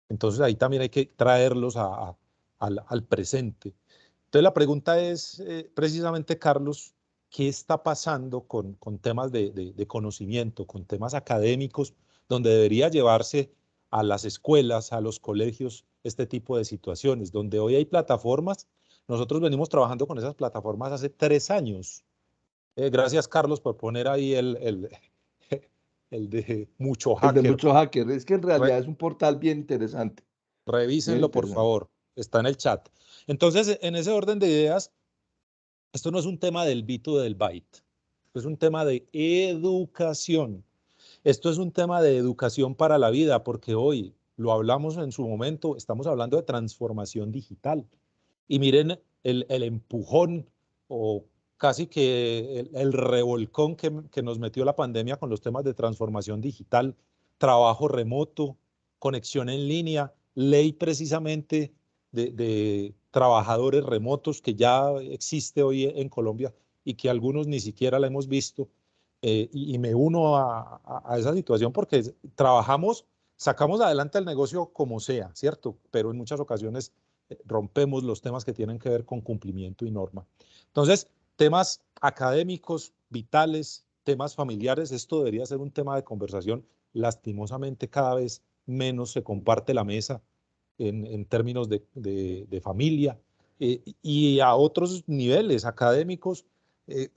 S2: Entonces ahí también hay que traerlos al presente. Entonces la pregunta es precisamente, Carlos, ¿qué está pasando con temas de conocimiento, con temas académicos, donde debería llevarse a las escuelas, a los colegios, este tipo de situaciones, donde hoy hay plataformas? Nosotros venimos trabajando con esas plataformas hace 3 años. Gracias, Carlos, por poner ahí el de Mucho
S1: El de
S2: Hacker.
S1: muchos hackers. Es que en
S2: Re-
S1: realidad es un portal bien interesante. Bien
S2: Revísenlo, por
S1: interesante.
S2: favor. Está en el chat. Entonces, en ese orden de ideas, esto no es un tema del bit o del byte. Esto es un tema de educación. Esto es un tema de educación para la vida, porque hoy lo hablamos en su momento, estamos hablando de transformación digital. Y miren el empujón o casi que el revolcón que nos metió la pandemia con los temas de transformación digital, trabajo remoto, conexión en línea, ley precisamente de trabajadores remotos que ya existe hoy en Colombia y que algunos ni siquiera la hemos visto. y me uno a esa situación porque trabajamos, sacamos adelante el negocio como sea, ¿cierto? Pero en muchas ocasiones rompemos los temas que tienen que ver con cumplimiento y norma. Entonces, temas académicos, vitales, temas familiares, esto debería ser un tema de conversación. Lastimosamente, cada vez menos se comparte la mesa en términos de familia, y a otros niveles académicos.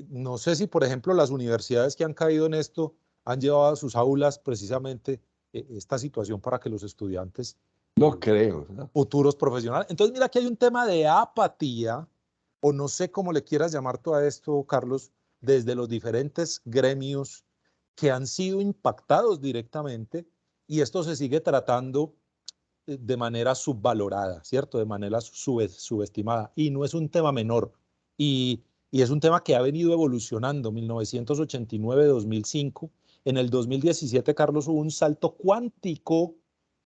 S2: No sé si, por ejemplo, las universidades que han caído en esto han llevado a sus aulas precisamente esta situación para que los estudiantes,
S1: No creo, ¿no?
S2: futuros profesionales. Entonces, mira que hay un tema de apatía, o no sé cómo le quieras llamar tú a esto, Carlos, desde los diferentes gremios que han sido impactados directamente, y esto se sigue tratando de manera subvalorada, ¿cierto? De manera subestimada. Y no es un tema menor. Y es un tema que ha venido evolucionando. 1989, 2005. En el 2017, Carlos, hubo un salto cuántico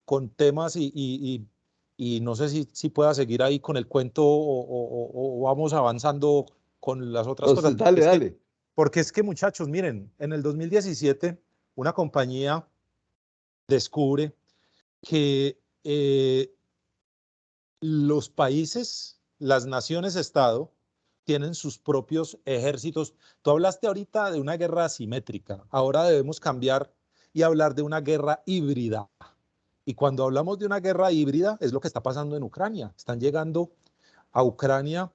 S2: con temas y no sé si pueda seguir ahí con el cuento o vamos avanzando con las otras cosas.
S1: Entonces, dale, dale.
S2: Porque es que, muchachos, miren, en el 2017 una compañía descubre que los países, las naciones-estado, tienen sus propios ejércitos. Tú hablaste ahorita de una guerra asimétrica. Ahora debemos cambiar y hablar de una guerra híbrida. Y cuando hablamos de una guerra híbrida, es lo que está pasando en Ucrania. Están llegando a Ucrania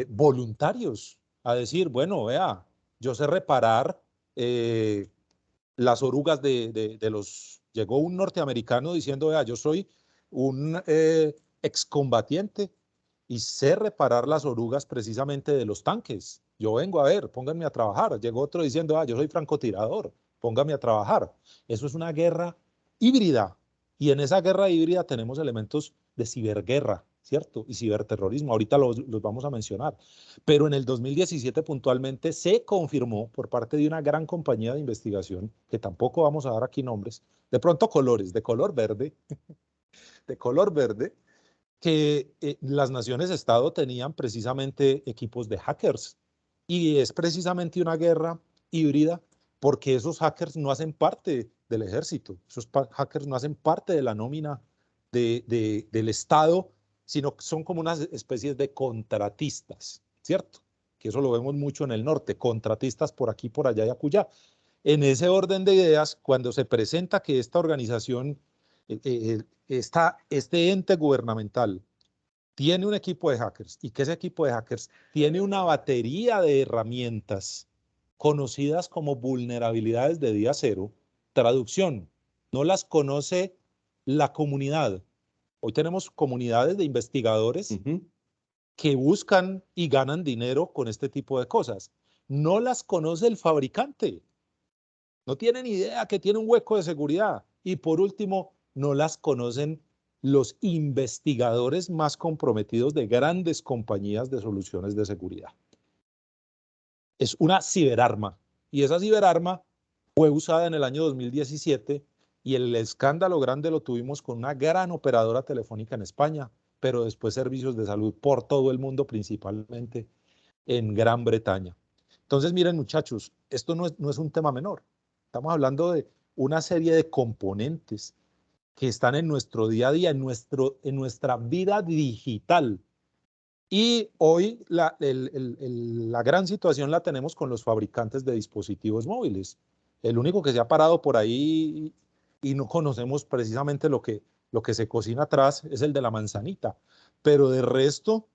S2: voluntarios a decir, bueno, vea, yo sé reparar las orugas de los... Llegó un norteamericano diciendo, vea, yo soy un excombatiente y sé reparar las orugas precisamente de los tanques. Yo vengo a ver, pónganme a trabajar. Llegó otro diciendo, yo soy francotirador, pónganme a trabajar. Eso es una guerra híbrida. Y en esa guerra híbrida tenemos elementos de ciberguerra, ¿cierto? Y ciberterrorismo. Ahorita los vamos a mencionar. Pero en el 2017 puntualmente se confirmó por parte de una gran compañía de investigación, que tampoco vamos a dar aquí nombres, de pronto colores, de color verde, que las naciones-estado tenían precisamente equipos de hackers. Y es precisamente una guerra híbrida porque esos hackers no hacen parte del ejército, esos hackers no hacen parte de la nómina del Estado, sino que son como unas especies de contratistas, ¿cierto? Que eso lo vemos mucho en el norte, contratistas por aquí, por allá y acullá. En ese orden de ideas, cuando se presenta que esta organización, este ente gubernamental, tiene un equipo de hackers y que ese equipo de hackers tiene una batería de herramientas conocidas como vulnerabilidades de día cero, traducción, no las conoce la comunidad. Hoy tenemos comunidades de investigadores que buscan y ganan dinero con este tipo de cosas. No las conoce el fabricante. No tienen idea que tiene un hueco de seguridad. Y por último, no las conocen los investigadores más comprometidos de grandes compañías de soluciones de seguridad. Es una ciberarma. Y esa ciberarma fue usada en el año 2017 y el escándalo grande lo tuvimos con una gran operadora telefónica en España, pero después servicios de salud por todo el mundo, principalmente en Gran Bretaña. Entonces, miren, muchachos, esto no es un tema menor. Estamos hablando de una serie de componentes que están en nuestro día a día, en nuestra vida digital. Y hoy la gran situación la tenemos con los fabricantes de dispositivos móviles. El único que se ha parado por ahí y no conocemos precisamente lo que se cocina atrás es el de la manzanita. Pero de resto,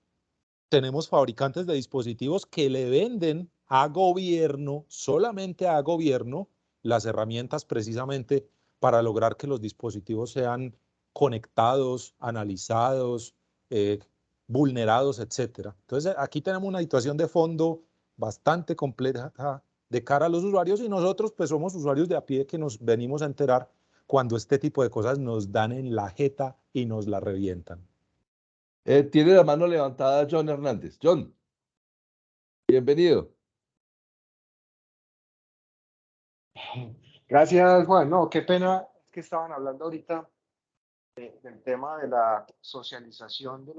S2: tenemos fabricantes de dispositivos que le venden a gobierno, solamente a gobierno, las herramientas precisamente para lograr que los dispositivos sean conectados, analizados, eh, vulnerados, etc. Entonces, aquí tenemos una situación de fondo bastante compleja de cara a los usuarios y nosotros pues somos usuarios de a pie que nos venimos a enterar cuando este tipo de cosas nos dan en la jeta y nos la revientan.
S1: Tiene la mano levantada John Hernández. John, bienvenido.
S4: Gracias, Juan. No, qué pena que estaban hablando ahorita del tema de la socialización de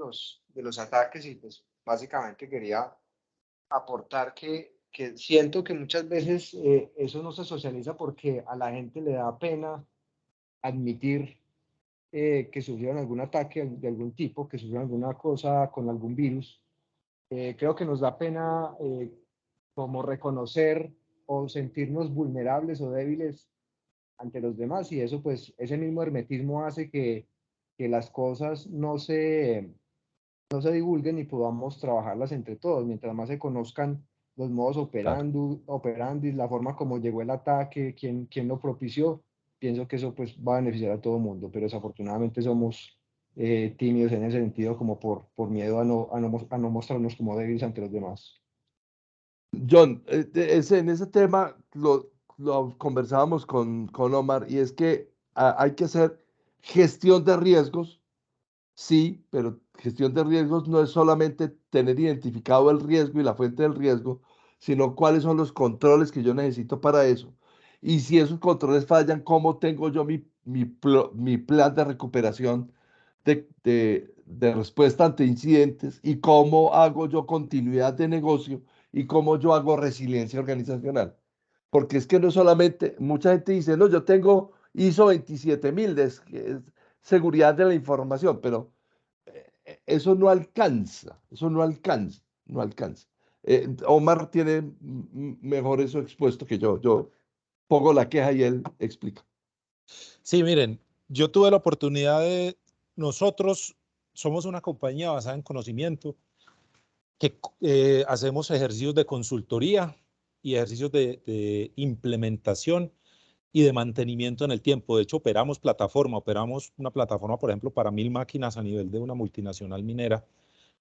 S4: los ataques y pues básicamente quería aportar que que siento que muchas veces eso no se socializa porque a la gente le da pena admitir que sufrieron algún ataque de algún tipo, que sufrieron alguna cosa con algún virus. Creo que nos da pena como reconocer o sentirnos vulnerables o débiles ante los demás, y eso pues ese mismo hermetismo hace que las cosas no se divulguen y podamos trabajarlas entre todos. Mientras más se conozcan los modos
S2: Claro.
S4: operandi, la forma como llegó el ataque, quién lo propició, pienso que eso pues va a beneficiar a todo el mundo, pero desafortunadamente somos tímidos en ese sentido, como por miedo a no mostrarnos como débiles ante los demás.
S1: John, en ese tema lo conversábamos con Omar y es que hay que hacer gestión de riesgos, sí, pero gestión de riesgos no es solamente tener identificado el riesgo y la fuente del riesgo, sino cuáles son los controles que yo necesito para eso. Y si esos controles fallan, ¿cómo tengo yo mi plan de recuperación de respuesta ante incidentes? ¿Y cómo hago yo continuidad de negocio? ¿Y cómo yo hago resiliencia organizacional? Porque es que no solamente, mucha gente dice, no, yo tengo ISO 27000, que es seguridad de la información, pero eso no alcanza, no alcanza. Omar tiene mejor eso expuesto que yo. Yo pongo la queja y él explica.
S2: Sí, miren, yo tuve la oportunidad nosotros somos una compañía basada en conocimiento que hacemos ejercicios de consultoría y ejercicios de implementación y de mantenimiento en el tiempo. De hecho, operamos una plataforma, por ejemplo, para 1000 máquinas a nivel de una multinacional minera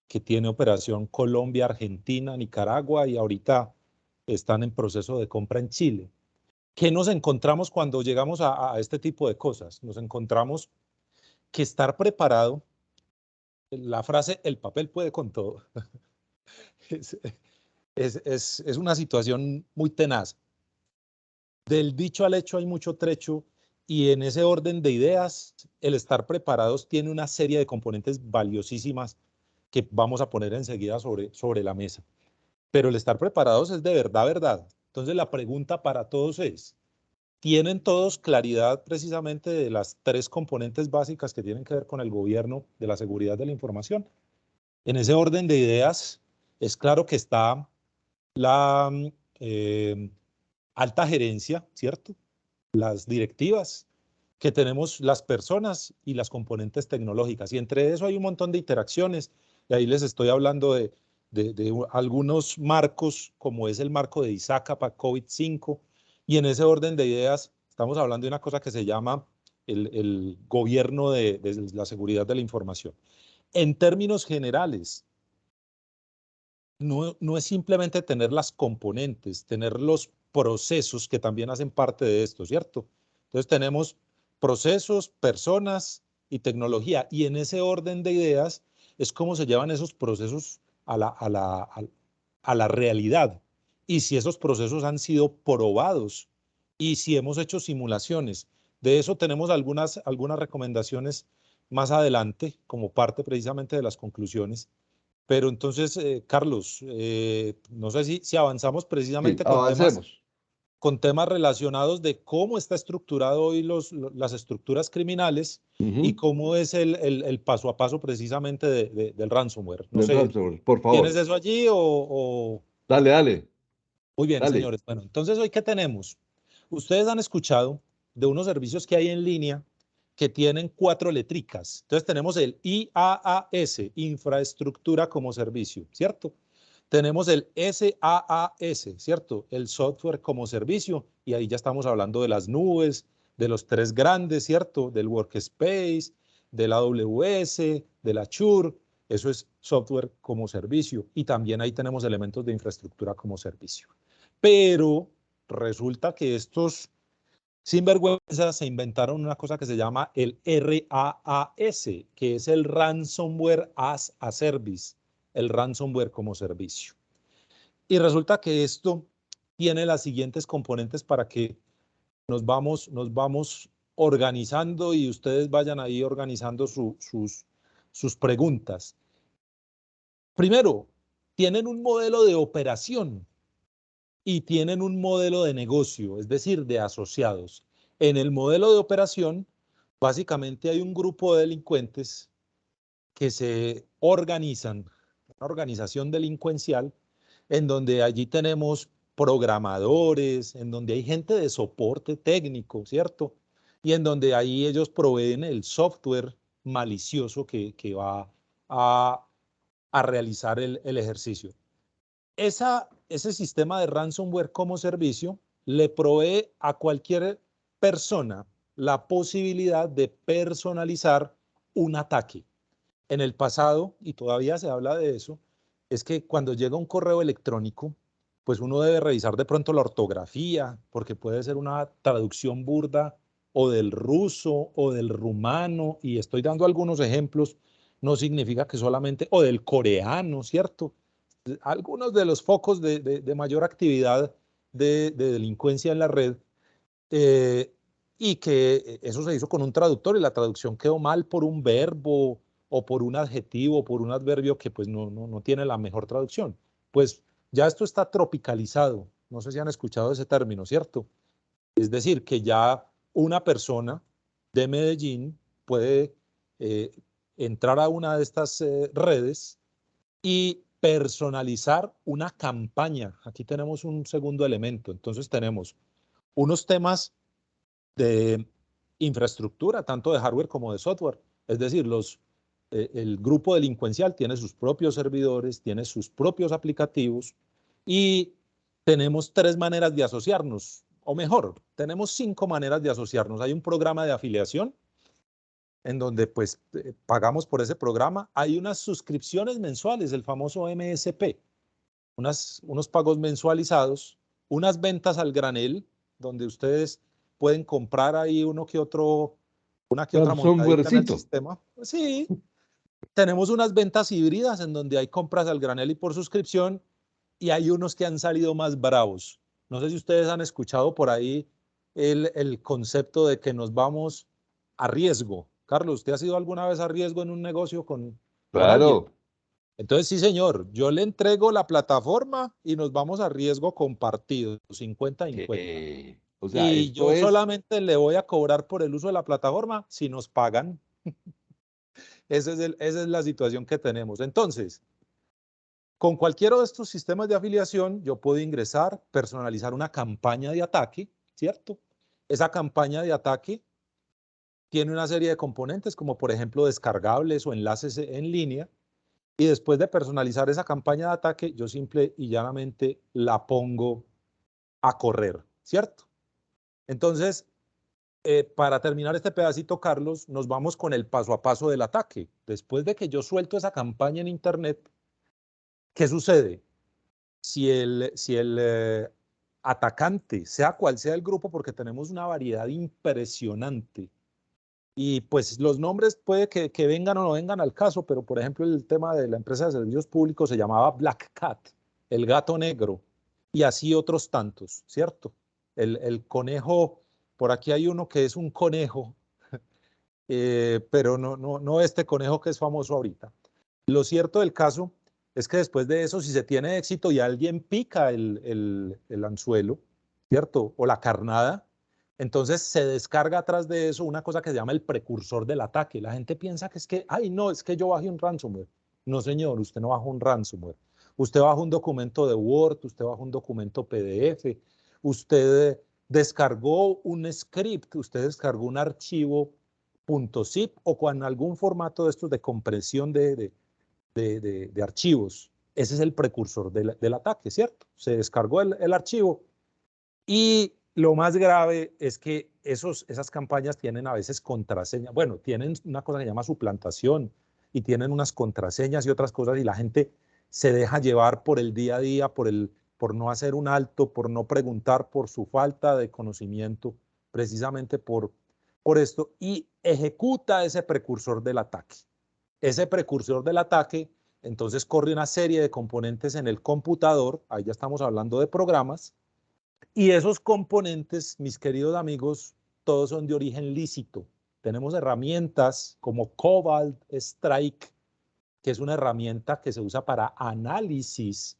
S2: que tiene operación Colombia, Argentina, Nicaragua y ahorita están en proceso de compra en Chile. ¿Qué nos encontramos cuando llegamos a este tipo de cosas? Nos encontramos que estar preparado, la frase, el papel puede con todo, es, es una situación muy tenaz. Del dicho al hecho hay mucho trecho y en ese orden de ideas, el estar preparados tiene una serie de componentes valiosísimas que vamos a poner enseguida sobre la mesa. Pero el estar preparados es de verdad, verdad. Entonces la pregunta para todos es, ¿tienen todos claridad precisamente de las 3 componentes básicas que tienen que ver con el gobierno de la seguridad de la información? En ese orden de ideas, es claro que está la alta gerencia, ¿cierto? Las directivas, que tenemos las personas y las componentes tecnológicas. Y entre eso hay un montón de interacciones. Y ahí les estoy hablando de algunos marcos, como es el marco de ISACA para COVID-5. Y en ese orden de ideas, estamos hablando de una cosa que se llama el gobierno de la seguridad de la información. En términos generales, no es simplemente tener las componentes, tener los procesos que también hacen parte de esto, ¿cierto? Entonces tenemos procesos, personas y tecnología. Y en ese orden de ideas es cómo se llevan esos procesos a la realidad. Y si esos procesos han sido probados y si hemos hecho simulaciones. De eso tenemos algunas recomendaciones más adelante como parte precisamente de las conclusiones. Pero entonces, Carlos, no sé si avanzamos
S1: Sí,
S2: precisamente
S1: avancemos.
S2: con temas relacionados de cómo está estructurado hoy las estructuras criminales y cómo es el paso a paso precisamente del ransomware. No
S1: Del
S2: sé,
S1: ransomware, por
S2: ¿tienes
S1: favor.
S2: eso allí o...?
S1: Dale, dale,
S2: Muy bien,
S1: dale.
S2: señores. Bueno, entonces, ¿hoy qué tenemos? Ustedes han escuchado de unos servicios que hay en línea que tienen 4 letricas. Entonces tenemos el IaaS, Infraestructura como Servicio, ¿cierto? Tenemos el SaaS, ¿cierto? El Software como Servicio, y ahí ya estamos hablando de las nubes, de los 3 grandes, ¿cierto? Del Workspace, de la AWS, de la Azure, eso es Software como Servicio, y también ahí tenemos elementos de infraestructura como servicio. Pero resulta que estos sinvergüenzas se inventaron una cosa que se llama el RAAS, que es el Ransomware as a Service, el ransomware como servicio. Y resulta que esto tiene las siguientes componentes para que nos vamos organizando y ustedes vayan ahí organizando sus preguntas. Primero, tienen un modelo de operación y tienen un modelo de negocio, es decir, de asociados. En el modelo de operación, básicamente hay un grupo de delincuentes que se organizan, una organización delincuencial, en donde allí tenemos programadores, en donde hay gente de soporte técnico, ¿cierto? Y en donde ahí ellos proveen el software malicioso que va a realizar el ejercicio. Ese sistema de ransomware como servicio le provee a cualquier persona la posibilidad de personalizar un ataque. En el pasado, y todavía se habla de eso, es que cuando llega un correo electrónico, pues uno debe revisar de pronto la ortografía, porque puede ser una traducción burda o del ruso o del rumano, y estoy dando algunos ejemplos, no significa que solamente, o del coreano, ¿cierto? Algunos de los focos de mayor actividad de delincuencia en la red, eh, y que eso se hizo con un traductor y la traducción quedó mal por un verbo o por un adjetivo o por un adverbio que pues no tiene la mejor traducción. Pues ya esto está tropicalizado, no sé si han escuchado ese término, ¿cierto? Es decir, que ya una persona de Medellín puede eh, entrar a una de estas redes y personalizar una campaña. Aquí tenemos un segundo elemento. Entonces tenemos unos temas de infraestructura, tanto de hardware como de software. Es decir, el grupo delincuencial tiene sus propios servidores, tiene sus propios aplicativos y tenemos 3 maneras de asociarnos, o mejor, tenemos 5 maneras de asociarnos. Hay un programa de afiliación en donde pues pagamos por ese programa. Hay unas suscripciones mensuales, el famoso MSP, unos pagos mensualizados, unas ventas al granel, donde ustedes pueden comprar ahí una que otra montadita en el
S1: Ransomwarecito.
S2: sistema. Sí, tenemos unas ventas híbridas en donde hay compras al granel y por suscripción, y hay unos que han salido más bravos. No sé si ustedes han escuchado por ahí el concepto de que nos vamos a riesgo. Carlos, ¿usted ha sido alguna vez a riesgo en un negocio con alguien?
S1: Claro.
S2: Entonces, sí, señor, yo le entrego la plataforma y nos vamos a riesgo compartido, 50-50.
S1: O sea,
S2: Y
S1: esto
S2: yo
S1: es,
S2: solamente le voy a cobrar por el uso de la plataforma si nos pagan. Esa es la situación que tenemos. Entonces, con cualquiera de estos sistemas de afiliación, yo puedo ingresar, personalizar una campaña de ataque, ¿cierto? Esa campaña de ataque tiene una serie de componentes, como por ejemplo descargables o enlaces en línea. Y después de personalizar esa campaña de ataque, yo simple y llanamente la pongo a correr, ¿cierto? Entonces, para terminar este pedacito, Carlos, nos vamos con el paso a paso del ataque. Después de que yo suelto esa campaña en Internet, ¿qué sucede? Si el atacante, sea cual sea el grupo, porque tenemos una variedad impresionante, y pues los nombres puede que vengan o no vengan al caso, pero por ejemplo el tema de la empresa de servicios públicos se llamaba Black Cat, el gato negro, y así otros tantos, ¿cierto? El conejo, por aquí hay uno que es un conejo, pero no este conejo que es famoso ahorita. Lo cierto del caso es que después de eso, si se tiene éxito y alguien pica el anzuelo, ¿cierto? O la carnada, entonces se descarga atrás de eso una cosa que se llama el precursor del ataque. La gente piensa que es que, ay, no, es que yo bajé un ransomware. No, señor, usted no bajó un ransomware. Usted bajó un documento de Word, usted bajó un documento PDF, usted descargó un script, usted descargó un archivo .zip o con algún formato de estos de compresión de archivos. Ese es el precursor del ataque, ¿cierto? Se descargó el archivo y lo más grave es que esas campañas tienen a veces contraseñas. Bueno, tienen una cosa que se llama suplantación y tienen unas contraseñas y otras cosas y la gente se deja llevar por el día a día, por no hacer un alto, por no preguntar, por su falta de conocimiento, precisamente por esto, y ejecuta ese precursor del ataque. Ese precursor del ataque, entonces corre una serie de componentes en el computador, ahí ya estamos hablando de programas, y esos componentes, mis queridos amigos, todos son de origen lícito. Tenemos herramientas como Cobalt Strike, que es una herramienta que se usa para análisis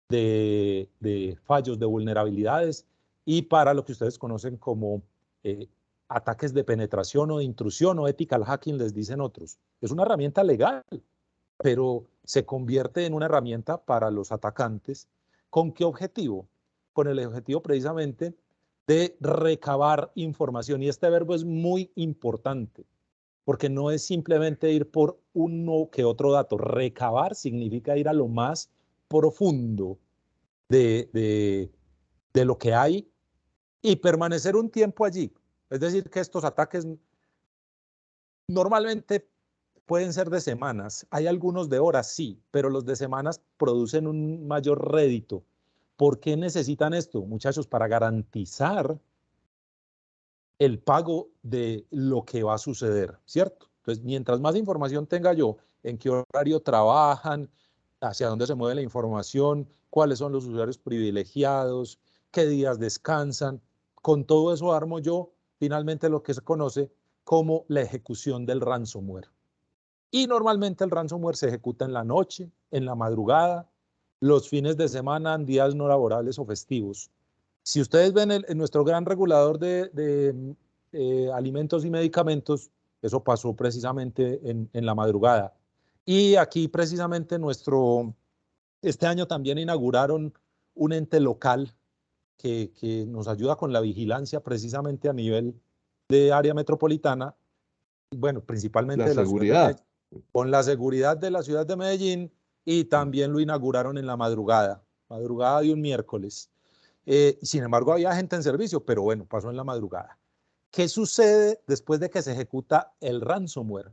S2: de fallos, de vulnerabilidades, y para lo que ustedes conocen como ataques de penetración o de intrusión o ethical hacking, les dicen otros. Es una herramienta legal, pero se convierte en una herramienta para los atacantes. ¿Con qué objetivo? Con el objetivo precisamente de recabar información. Y este verbo es muy importante, porque no es simplemente ir por uno que otro dato. Recabar significa ir a lo más profundo de lo que hay y permanecer un tiempo allí. Es decir, que estos ataques normalmente pueden ser de semanas. Hay algunos de horas, sí, pero los de semanas producen un mayor rédito. ¿Por qué necesitan esto, muchachos? Para garantizar el pago de lo que va a suceder, ¿cierto? Entonces, mientras más información tenga yo, en qué horario trabajan, hacia dónde se mueve la información, cuáles son los usuarios privilegiados, qué días descansan, con todo eso armo yo finalmente lo que se conoce como la ejecución del ransomware. Y normalmente el ransomware se ejecuta en la noche, en la madrugada, los fines de semana, en días no laborables o festivos. Si ustedes ven en nuestro gran regulador de alimentos y medicamentos, eso pasó precisamente en la madrugada. Y aquí precisamente este año también inauguraron un ente local que nos ayuda con la vigilancia precisamente a nivel de área metropolitana, bueno, principalmente
S1: La
S2: de la ciudad de
S1: seguridad.
S2: Medellín, con la seguridad de la ciudad de Medellín, y también lo inauguraron en la madrugada de un miércoles. Sin embargo, había gente en servicio, pero bueno, pasó en la madrugada. ¿Qué sucede después de que se ejecuta el ransomware?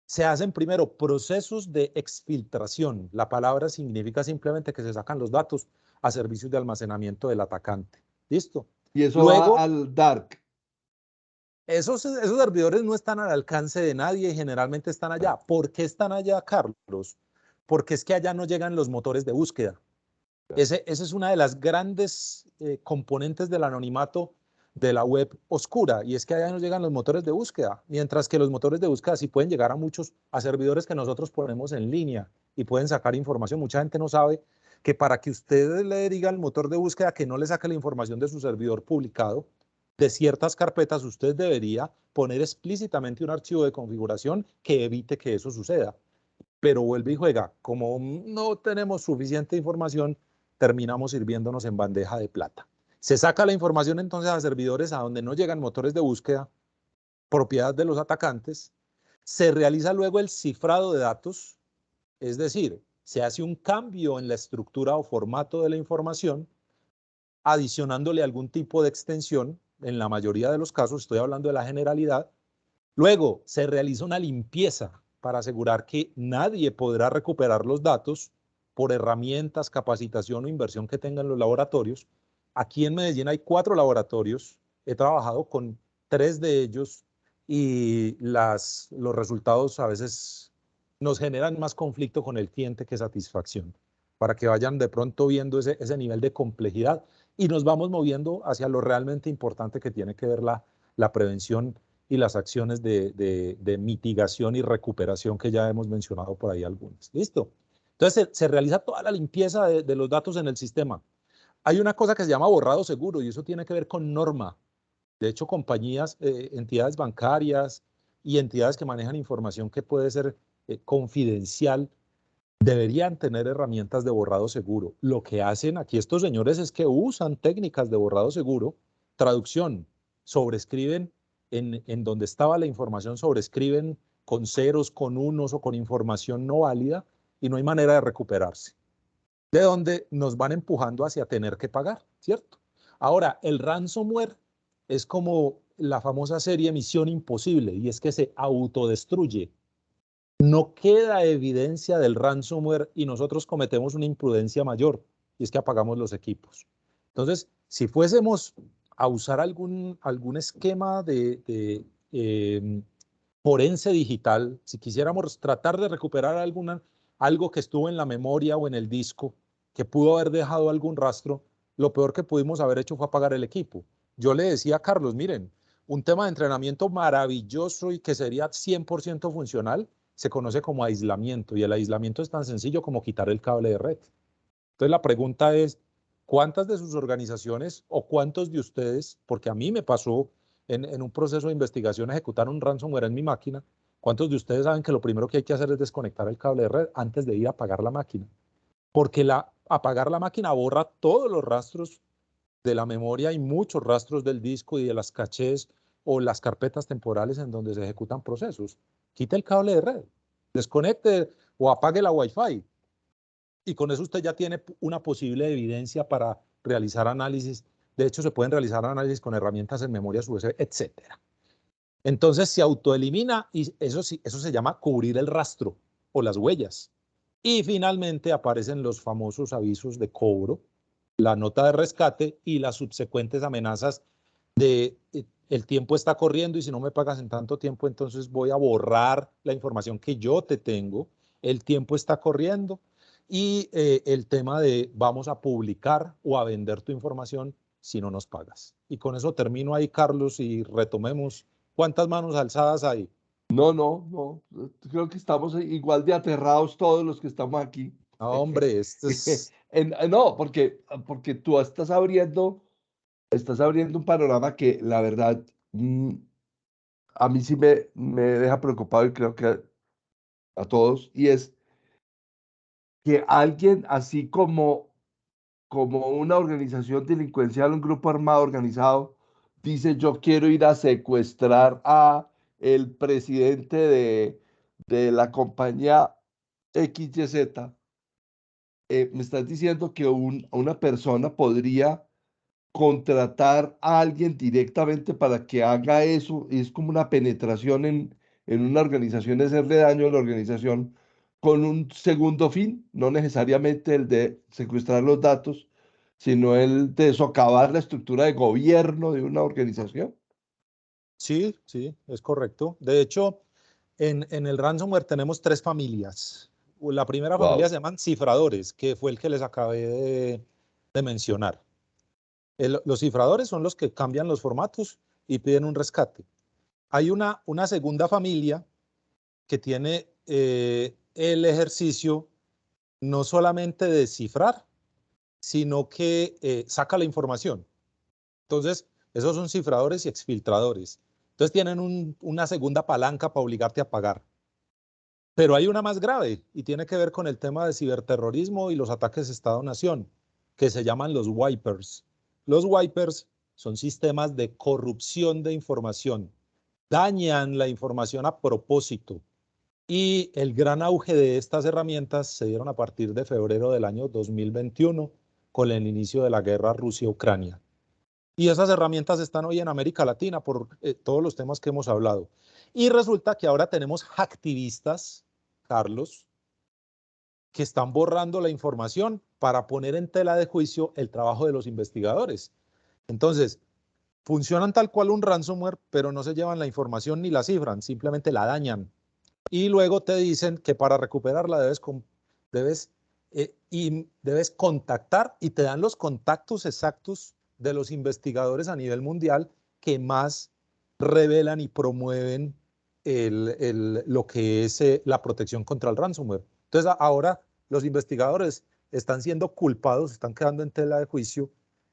S2: Se hacen primero procesos de exfiltración. La palabra significa simplemente que se sacan los datos a servicios de almacenamiento del atacante. ¿Listo?
S1: Y eso va
S2: Luego,
S1: al dark.
S2: esos servidores no están al alcance de nadie y generalmente están allá. ¿Por qué están allá, Carlos? Porque es que allá no llegan los motores de búsqueda. Esa es una de las grandes componentes del anonimato de la web oscura, y es que allá no llegan los motores de búsqueda, mientras que los motores de búsqueda sí pueden llegar a servidores que nosotros ponemos en línea y pueden sacar información. Mucha gente no sabe que para que usted le diga al motor de búsqueda que no le saque la información de su servidor publicado, de ciertas carpetas, usted debería poner explícitamente un archivo de configuración que evite que eso suceda. Pero vuelve y juega, como no tenemos suficiente información, terminamos sirviéndonos en bandeja de plata. Se saca la información entonces a servidores a donde no llegan motores de búsqueda, propiedad de los atacantes. Se realiza luego el cifrado de datos, es decir, se hace un cambio en la estructura o formato de la información, adicionándole algún tipo de extensión. En la mayoría de los casos, estoy hablando de la generalidad. Luego se realiza una limpieza para asegurar que nadie podrá recuperar los datos por herramientas, capacitación o inversión que tengan los laboratorios. Aquí en Medellín hay 4 laboratorios. He trabajado con 3 de ellos y los resultados a veces nos generan más conflicto con el cliente que satisfacción, para que vayan de pronto viendo ese nivel de complejidad, y nos vamos moviendo hacia lo realmente importante que tiene que ver la prevención y las acciones de mitigación y recuperación que ya hemos mencionado por ahí algunas. ¿Listo? Entonces se realiza toda la limpieza de los datos en el sistema. Hay una cosa que se llama borrado seguro y eso tiene que ver con norma. De hecho, compañías, entidades bancarias y entidades que manejan información que puede ser confidencial deberían tener herramientas de borrado seguro. Lo que hacen aquí estos señores es que usan técnicas de borrado seguro, traducción, sobrescriben en donde estaba la información, sobrescriben con ceros, con unos o con información no válida, y no hay manera de recuperarse. De donde nos van empujando hacia tener que pagar, ¿cierto? Ahora, el ransomware es como la famosa serie Misión Imposible, y es que se autodestruye. No queda evidencia del ransomware y nosotros cometemos una imprudencia mayor, y es que apagamos los equipos. Entonces, si fuésemos a usar algún esquema de forense digital, si quisiéramos tratar de recuperar algo que estuvo en la memoria o en el disco, que pudo haber dejado algún rastro, lo peor que pudimos haber hecho fue apagar el equipo. Yo le decía a Carlos, miren, un tema de entrenamiento maravilloso y que sería 100% funcional, se conoce como aislamiento, y el aislamiento es tan sencillo como quitar el cable de red. Entonces la pregunta es, ¿cuántas de sus organizaciones o cuántos de ustedes, porque a mí me pasó en un proceso de investigación ejecutar un ransomware en mi máquina, cuántos de ustedes saben que lo primero que hay que hacer es desconectar el cable de red antes de ir a apagar la máquina? Porque apagar la máquina borra todos los rastros de la memoria y muchos rastros del disco y de las cachés o las carpetas temporales en donde se ejecutan procesos. Quite el cable de red, desconecte o apague la Wi-Fi. Y con eso usted ya tiene una posible evidencia para realizar análisis. De hecho, se pueden realizar análisis con herramientas en memorias USB, etcétera. Entonces se autoelimina y eso se llama cubrir el rastro o las huellas. Y finalmente aparecen los famosos avisos de cobro, la nota de rescate y las subsecuentes amenazas de el tiempo está corriendo y si no me pagas en tanto tiempo, entonces voy a borrar la información que yo te tengo. El tiempo está corriendo y el tema de vamos a publicar o a vender tu información si no nos pagas. Y con eso termino ahí, Carlos, y retomemos. ¿Cuántas manos alzadas hay?
S1: No. Creo que estamos igual de aterrados todos los que estamos aquí.
S2: No, hombre, esto es...
S1: No, porque tú estás abriendo un panorama que la verdad a mí sí me deja preocupado y creo que a todos, y es que alguien así como una organización delincuencial, un grupo armado organizado, dice yo quiero ir a secuestrar a el presidente de la compañía XYZ, me estás diciendo que una persona podría contratar a alguien directamente para que haga eso, es como una penetración en una organización, de hacerle daño a la organización con un segundo fin, no necesariamente el de secuestrar los datos, sino el de socavar la estructura de gobierno de una organización.
S2: Sí, sí, es correcto. De hecho, en el ransomware tenemos tres familias. La primera familia
S1: Wow.
S2: se llaman cifradores, que fue el que les acabé de mencionar. Los cifradores son los que cambian los formatos y piden un rescate. Hay una segunda familia que tiene el ejercicio no solamente de cifrar, sino que saca la información. Entonces, esos son cifradores y exfiltradores. Entonces tienen una segunda palanca para obligarte a pagar. Pero hay una más grave y tiene que ver con el tema de ciberterrorismo y los ataques Estado-Nación, que se llaman los wipers. Los wipers son sistemas de corrupción de información. Dañan la información a propósito. Y el gran auge de estas herramientas se dieron a partir de febrero del año 2021 con el inicio de la guerra Rusia-Ucrania. Y esas herramientas están hoy en América Latina por todos los temas que hemos hablado. Y resulta que ahora tenemos hacktivistas, Carlos, que están borrando la información para poner en tela de juicio el trabajo de los investigadores. Entonces, funcionan tal cual un ransomware, pero no se llevan la información ni la cifran, simplemente la dañan. Y luego te dicen que para recuperarla debes contactar y te dan los contactos exactos de los investigadores a nivel mundial que más revelan y promueven lo que es la protección contra el ransomware. Entonces ahora los investigadores están siendo culpados, están quedando en tela de juicio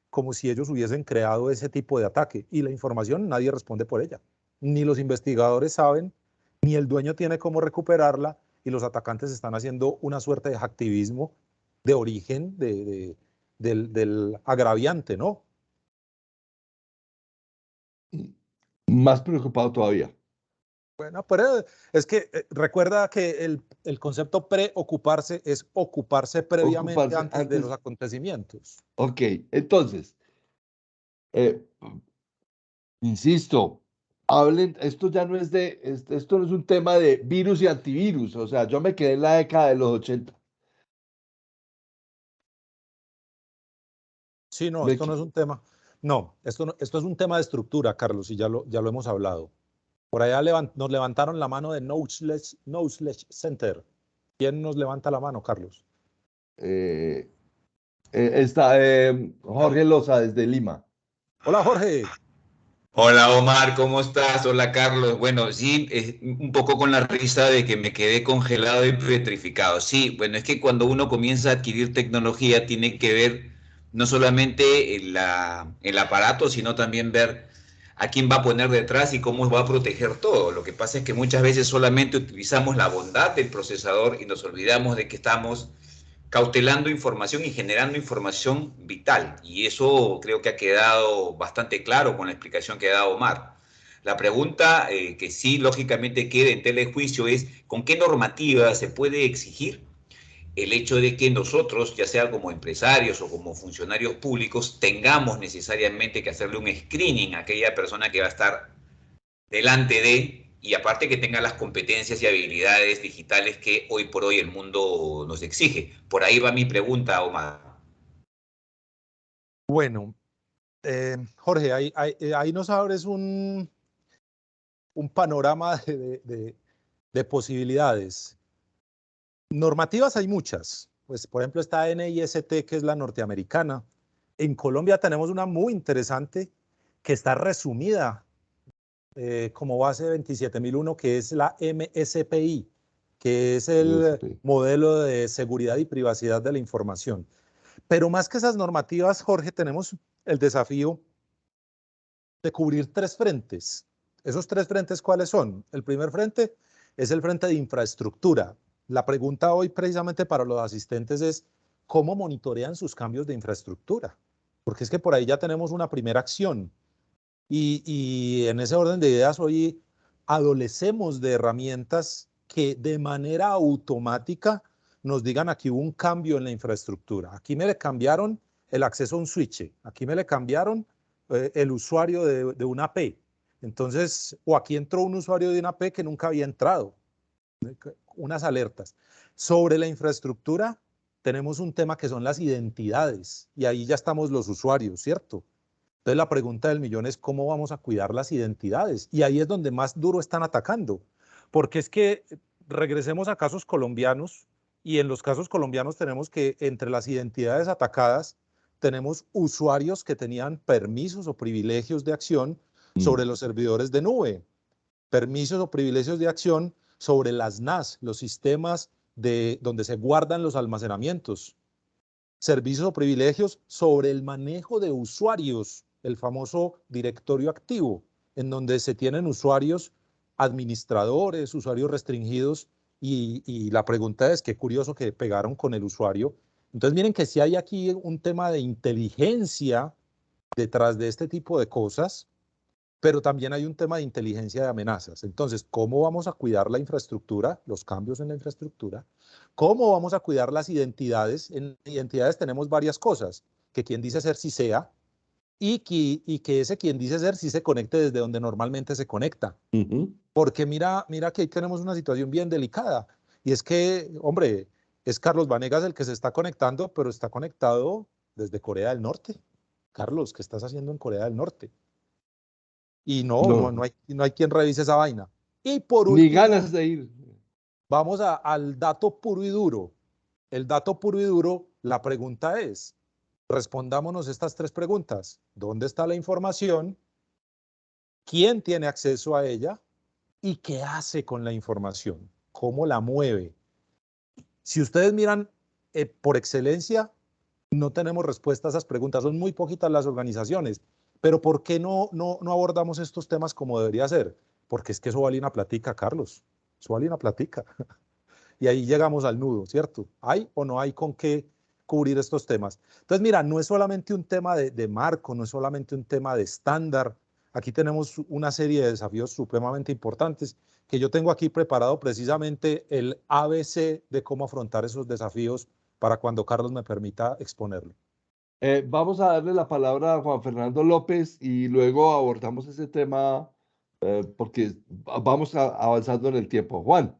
S2: como si ellos hubiesen creado ese tipo de ataque y la información nadie responde por ella. Ni los investigadores saben, ni el dueño tiene cómo recuperarla y los atacantes están haciendo una suerte de hacktivismo de origen del agraviante, ¿no?
S1: Más preocupado todavía.
S2: Bueno, pero es que recuerda que el concepto preocuparse es ocuparse previamente
S1: Ocuparse
S2: antes de
S1: antes.
S2: los acontecimientos.
S1: Ok, entonces, eh, insisto, hablen, esto ya no es esto no es un tema de virus y antivirus, o sea, yo me quedé en la década de los 80.
S2: Sí, no,
S1: Me
S2: esto no
S1: qui-
S2: es un tema. No, esto es un tema de estructura, Carlos, y ya lo hemos hablado. Por allá nos levantaron la mano de Knowledge Center. ¿Quién nos levanta la mano, Carlos?
S1: eh, está Jorge Loza desde Lima.
S2: Hola, Jorge.
S5: Hola Omar, ¿cómo estás? Hola Carlos. Bueno, sí, un poco con la risa de que me quedé congelado y petrificado. Sí, bueno, es que cuando uno comienza a adquirir tecnología tiene que ver no solamente el aparato, sino también ver a quién va a poner detrás y cómo va a proteger todo. Lo que pasa es que muchas veces solamente utilizamos la bondad del procesador y nos olvidamos de que estamos cautelando información y generando información vital. Y eso creo que ha quedado bastante claro con la explicación que ha dado Omar. La pregunta que sí lógicamente queda en tela de juicio es ¿con qué normativa se puede exigir el hecho de que nosotros, ya sea como empresarios o como funcionarios públicos, tengamos necesariamente que hacerle un screening a aquella persona que va a estar delante de, y aparte que tenga las competencias y habilidades digitales que hoy por hoy el mundo nos exige? Por ahí va mi pregunta, Omar.
S2: Bueno, Jorge, ahí nos abres un panorama de posibilidades. Normativas hay muchas. Pues, por ejemplo, está NIST, que es la norteamericana. En Colombia tenemos una muy interesante que está resumida como base 27001, que es la MSPI, que es el
S1: MSP.
S2: modelo de seguridad y privacidad de la información. Pero más que esas normativas, Jorge, tenemos el desafío de cubrir tres frentes. ¿Esos tres frentes cuáles son? El primer frente es el frente de infraestructura. La pregunta hoy precisamente para los asistentes es ¿cómo monitorean sus cambios de infraestructura? Porque es que por ahí ya tenemos una primera acción. Y en ese orden de ideas hoy adolecemos de herramientas que de manera automática nos digan aquí hubo un cambio en la infraestructura. Aquí me le cambiaron el acceso a un switch, aquí me le cambiaron el usuario de una AP. Entonces, o aquí entró un usuario de una AP que nunca había entrado. Unas alertas. Sobre la infraestructura, tenemos un tema que son las identidades, y ahí ya estamos los usuarios, ¿cierto? Entonces la pregunta del millón es cómo vamos a cuidar las identidades. Y ahí es donde más duro están atacando. Porque es que regresemos a casos colombianos, y en los casos colombianos tenemos que entre las identidades atacadas tenemos usuarios que tenían permisos o privilegios de acción sobre los servidores de nube, permisos o privilegios de acción sobre las NAS, los sistemas donde se guardan los almacenamientos, servicios o privilegios sobre el manejo de usuarios, el famoso directorio activo, en donde se tienen usuarios administradores, usuarios restringidos, y la pregunta es, qué curioso que pegaron con el usuario. Entonces miren que si hay aquí un tema de inteligencia detrás de este tipo de cosas, pero también hay un tema de inteligencia de amenazas. Entonces, ¿cómo vamos a cuidar la infraestructura, los cambios en la infraestructura? ¿Cómo vamos a cuidar las identidades? En identidades tenemos varias cosas, que quien dice ser sí sea, y que ese quien dice ser sí se conecte desde donde normalmente se conecta. Porque mira que ahí tenemos una situación bien delicada, y es que, hombre, es Carlos Vanegas el que se está conectando, pero está conectado desde Corea del Norte. Carlos, ¿qué estás haciendo en Corea del Norte? Y
S1: No,
S2: no hay quien revise esa vaina. Y por
S1: ni
S2: último,
S1: ganas de ir.
S2: vamos al dato puro y duro. El dato puro y duro, la pregunta es, respondámonos estas tres preguntas. ¿Dónde está la información? ¿Quién tiene acceso a ella? ¿Y qué hace con la información? ¿Cómo la mueve? Si ustedes miran por excelencia, no tenemos respuesta a esas preguntas. Son muy poquitas las organizaciones. Pero ¿por qué no abordamos estos temas como debería ser? Porque es que eso vale una platica, Carlos. Eso vale una platica. Y ahí llegamos al nudo, ¿cierto? ¿Hay o no hay con qué cubrir estos temas? Entonces, mira, no es solamente un tema de marco, no es solamente un tema de estándar. Aquí tenemos una serie de desafíos supremamente importantes que yo tengo aquí preparado precisamente el ABC de cómo afrontar esos desafíos para cuando Carlos me permita exponerlo.
S1: Vamos a darle la palabra a Juan Fernando López y luego abordamos ese tema porque vamos avanzando en el tiempo. Juan.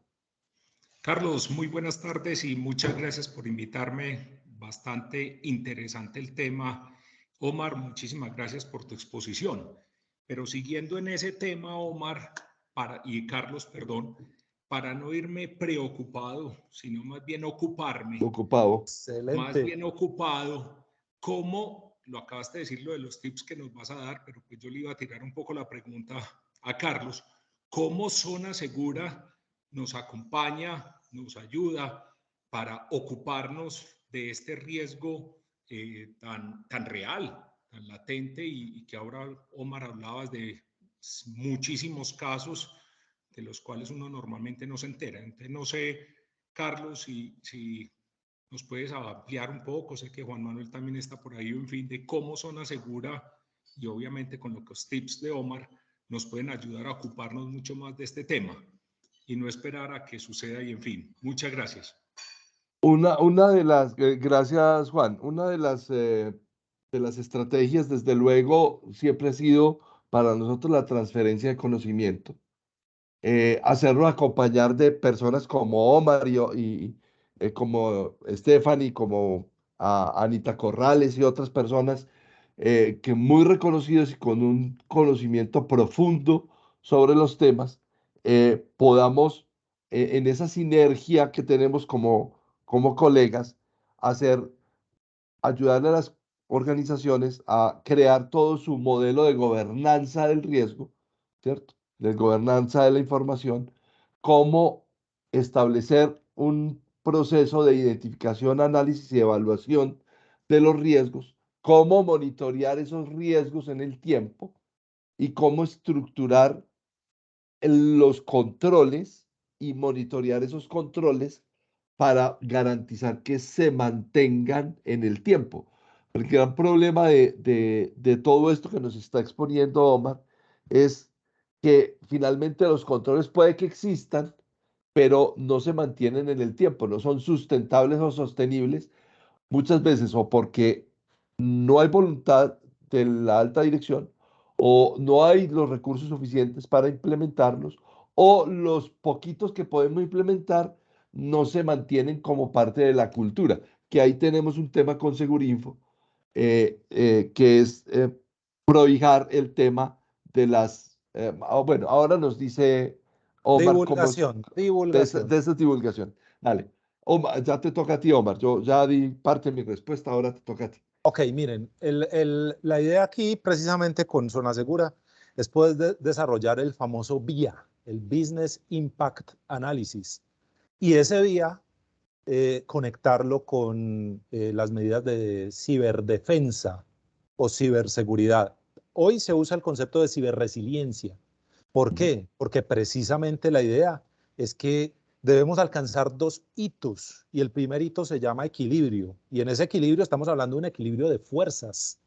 S6: Carlos, muy buenas tardes y muchas gracias por invitarme. Bastante interesante el tema. Omar, muchísimas gracias por tu exposición. Pero siguiendo en ese tema, Omar, y Carlos, perdón, para no irme preocupado, sino más bien ocuparme,
S1: Ocupado.
S6: más
S2: Excelente.
S6: bien ocupado, ¿cómo lo acabaste de decir, lo de los tips que nos vas a dar, pero pues yo le iba a tirar un poco la pregunta a Carlos. ¿Cómo Zona Segura nos acompaña, nos ayuda para ocuparnos de este riesgo tan real, tan latente y que ahora, Omar, hablabas de muchísimos casos de los cuales uno normalmente no se entera? Entonces, no sé, Carlos, si nos puedes ampliar un poco. Sé que Juan Manuel también está por ahí, en fin, de cómo Zona Segura y obviamente con los tips de Omar nos pueden ayudar a ocuparnos mucho más de este tema y no esperar a que suceda y en fin. Muchas gracias.
S1: Una de las, gracias Juan, una de las estrategias, desde luego, siempre ha sido para nosotros la transferencia de conocimiento. Hacerlo acompañar de personas como Omar como Stephanie, como Anita Corrales y otras personas que muy reconocidos y con un conocimiento profundo sobre los temas, podamos en esa sinergia que tenemos como colegas, hacer ayudarle a las organizaciones a crear todo su modelo de gobernanza del riesgo, ¿cierto? De gobernanza de la información, cómo establecer un proceso de identificación, análisis y evaluación de los riesgos, cómo monitorear esos riesgos en el tiempo y cómo estructurar los controles y monitorear esos controles para garantizar que se mantengan en el tiempo. El gran problema de todo esto que nos está exponiendo Omar es que finalmente los controles puede que existan, pero no se mantienen en el tiempo, no son sustentables o sostenibles muchas veces o porque no hay voluntad de la alta dirección o no hay los recursos suficientes para implementarlos o los poquitos que podemos implementar no se mantienen como parte de la cultura, que ahí tenemos un tema con Segurinfo, que es prohijar el tema de bueno, ahora nos dice Omar cómo es
S2: Divulgación, divulgación.
S1: de esa divulgación. Dale. Omar, ya te toca a ti, Omar. Yo ya di parte de mi respuesta, ahora te toca a ti.
S2: Ok, miren, la idea aquí precisamente con Zona Segura es poder desarrollar el famoso BIA, el Business Impact Analysis. Y ese BIA, conectarlo con las medidas de ciberdefensa o ciberseguridad. Hoy se usa el concepto de ciberresiliencia. ¿Por qué? Porque precisamente la idea es que debemos alcanzar dos hitos y el primer hito se llama equilibrio y en ese equilibrio estamos hablando de un equilibrio de fuerzas.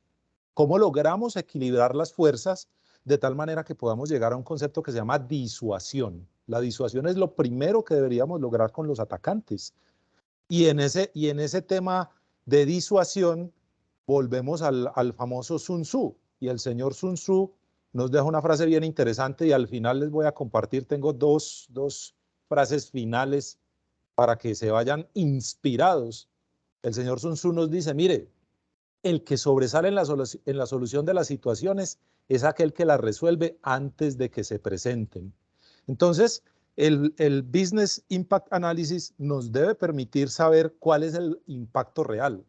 S2: ¿Cómo logramos equilibrar las fuerzas de tal manera que podamos llegar a un concepto que se llama disuasión? La disuasión es lo primero que deberíamos lograr con los atacantes. Y en ese tema de disuasión volvemos al famoso Sun Tzu y el señor Sun Tzu nos deja una frase bien interesante y al final les voy a compartir, tengo dos frases finales para que se vayan inspirados. El señor Sun Tzu nos dice, mire, el que sobresale en la solución de las situaciones es aquel que las resuelve antes de que se presenten. Entonces, el Business Impact Analysis nos debe permitir saber cuál es el impacto real.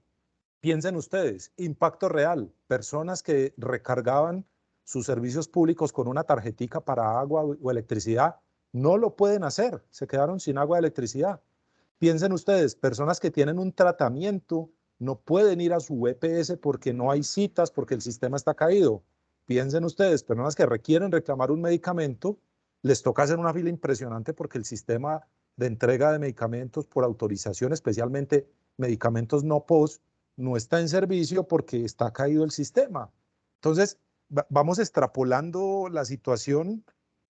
S2: Piensen ustedes, impacto real, personas que recargaban sus servicios públicos con una tarjetica para agua o electricidad, no lo pueden hacer, se quedaron sin agua y electricidad. Piensen ustedes, personas que tienen un tratamiento no pueden ir a su EPS porque no hay citas, porque el sistema está caído. Piensen ustedes, personas que requieren reclamar un medicamento, les toca hacer una fila impresionante porque el sistema de entrega de medicamentos por autorización, especialmente medicamentos no POS, no está en servicio porque está caído el sistema. Entonces, vamos extrapolando la situación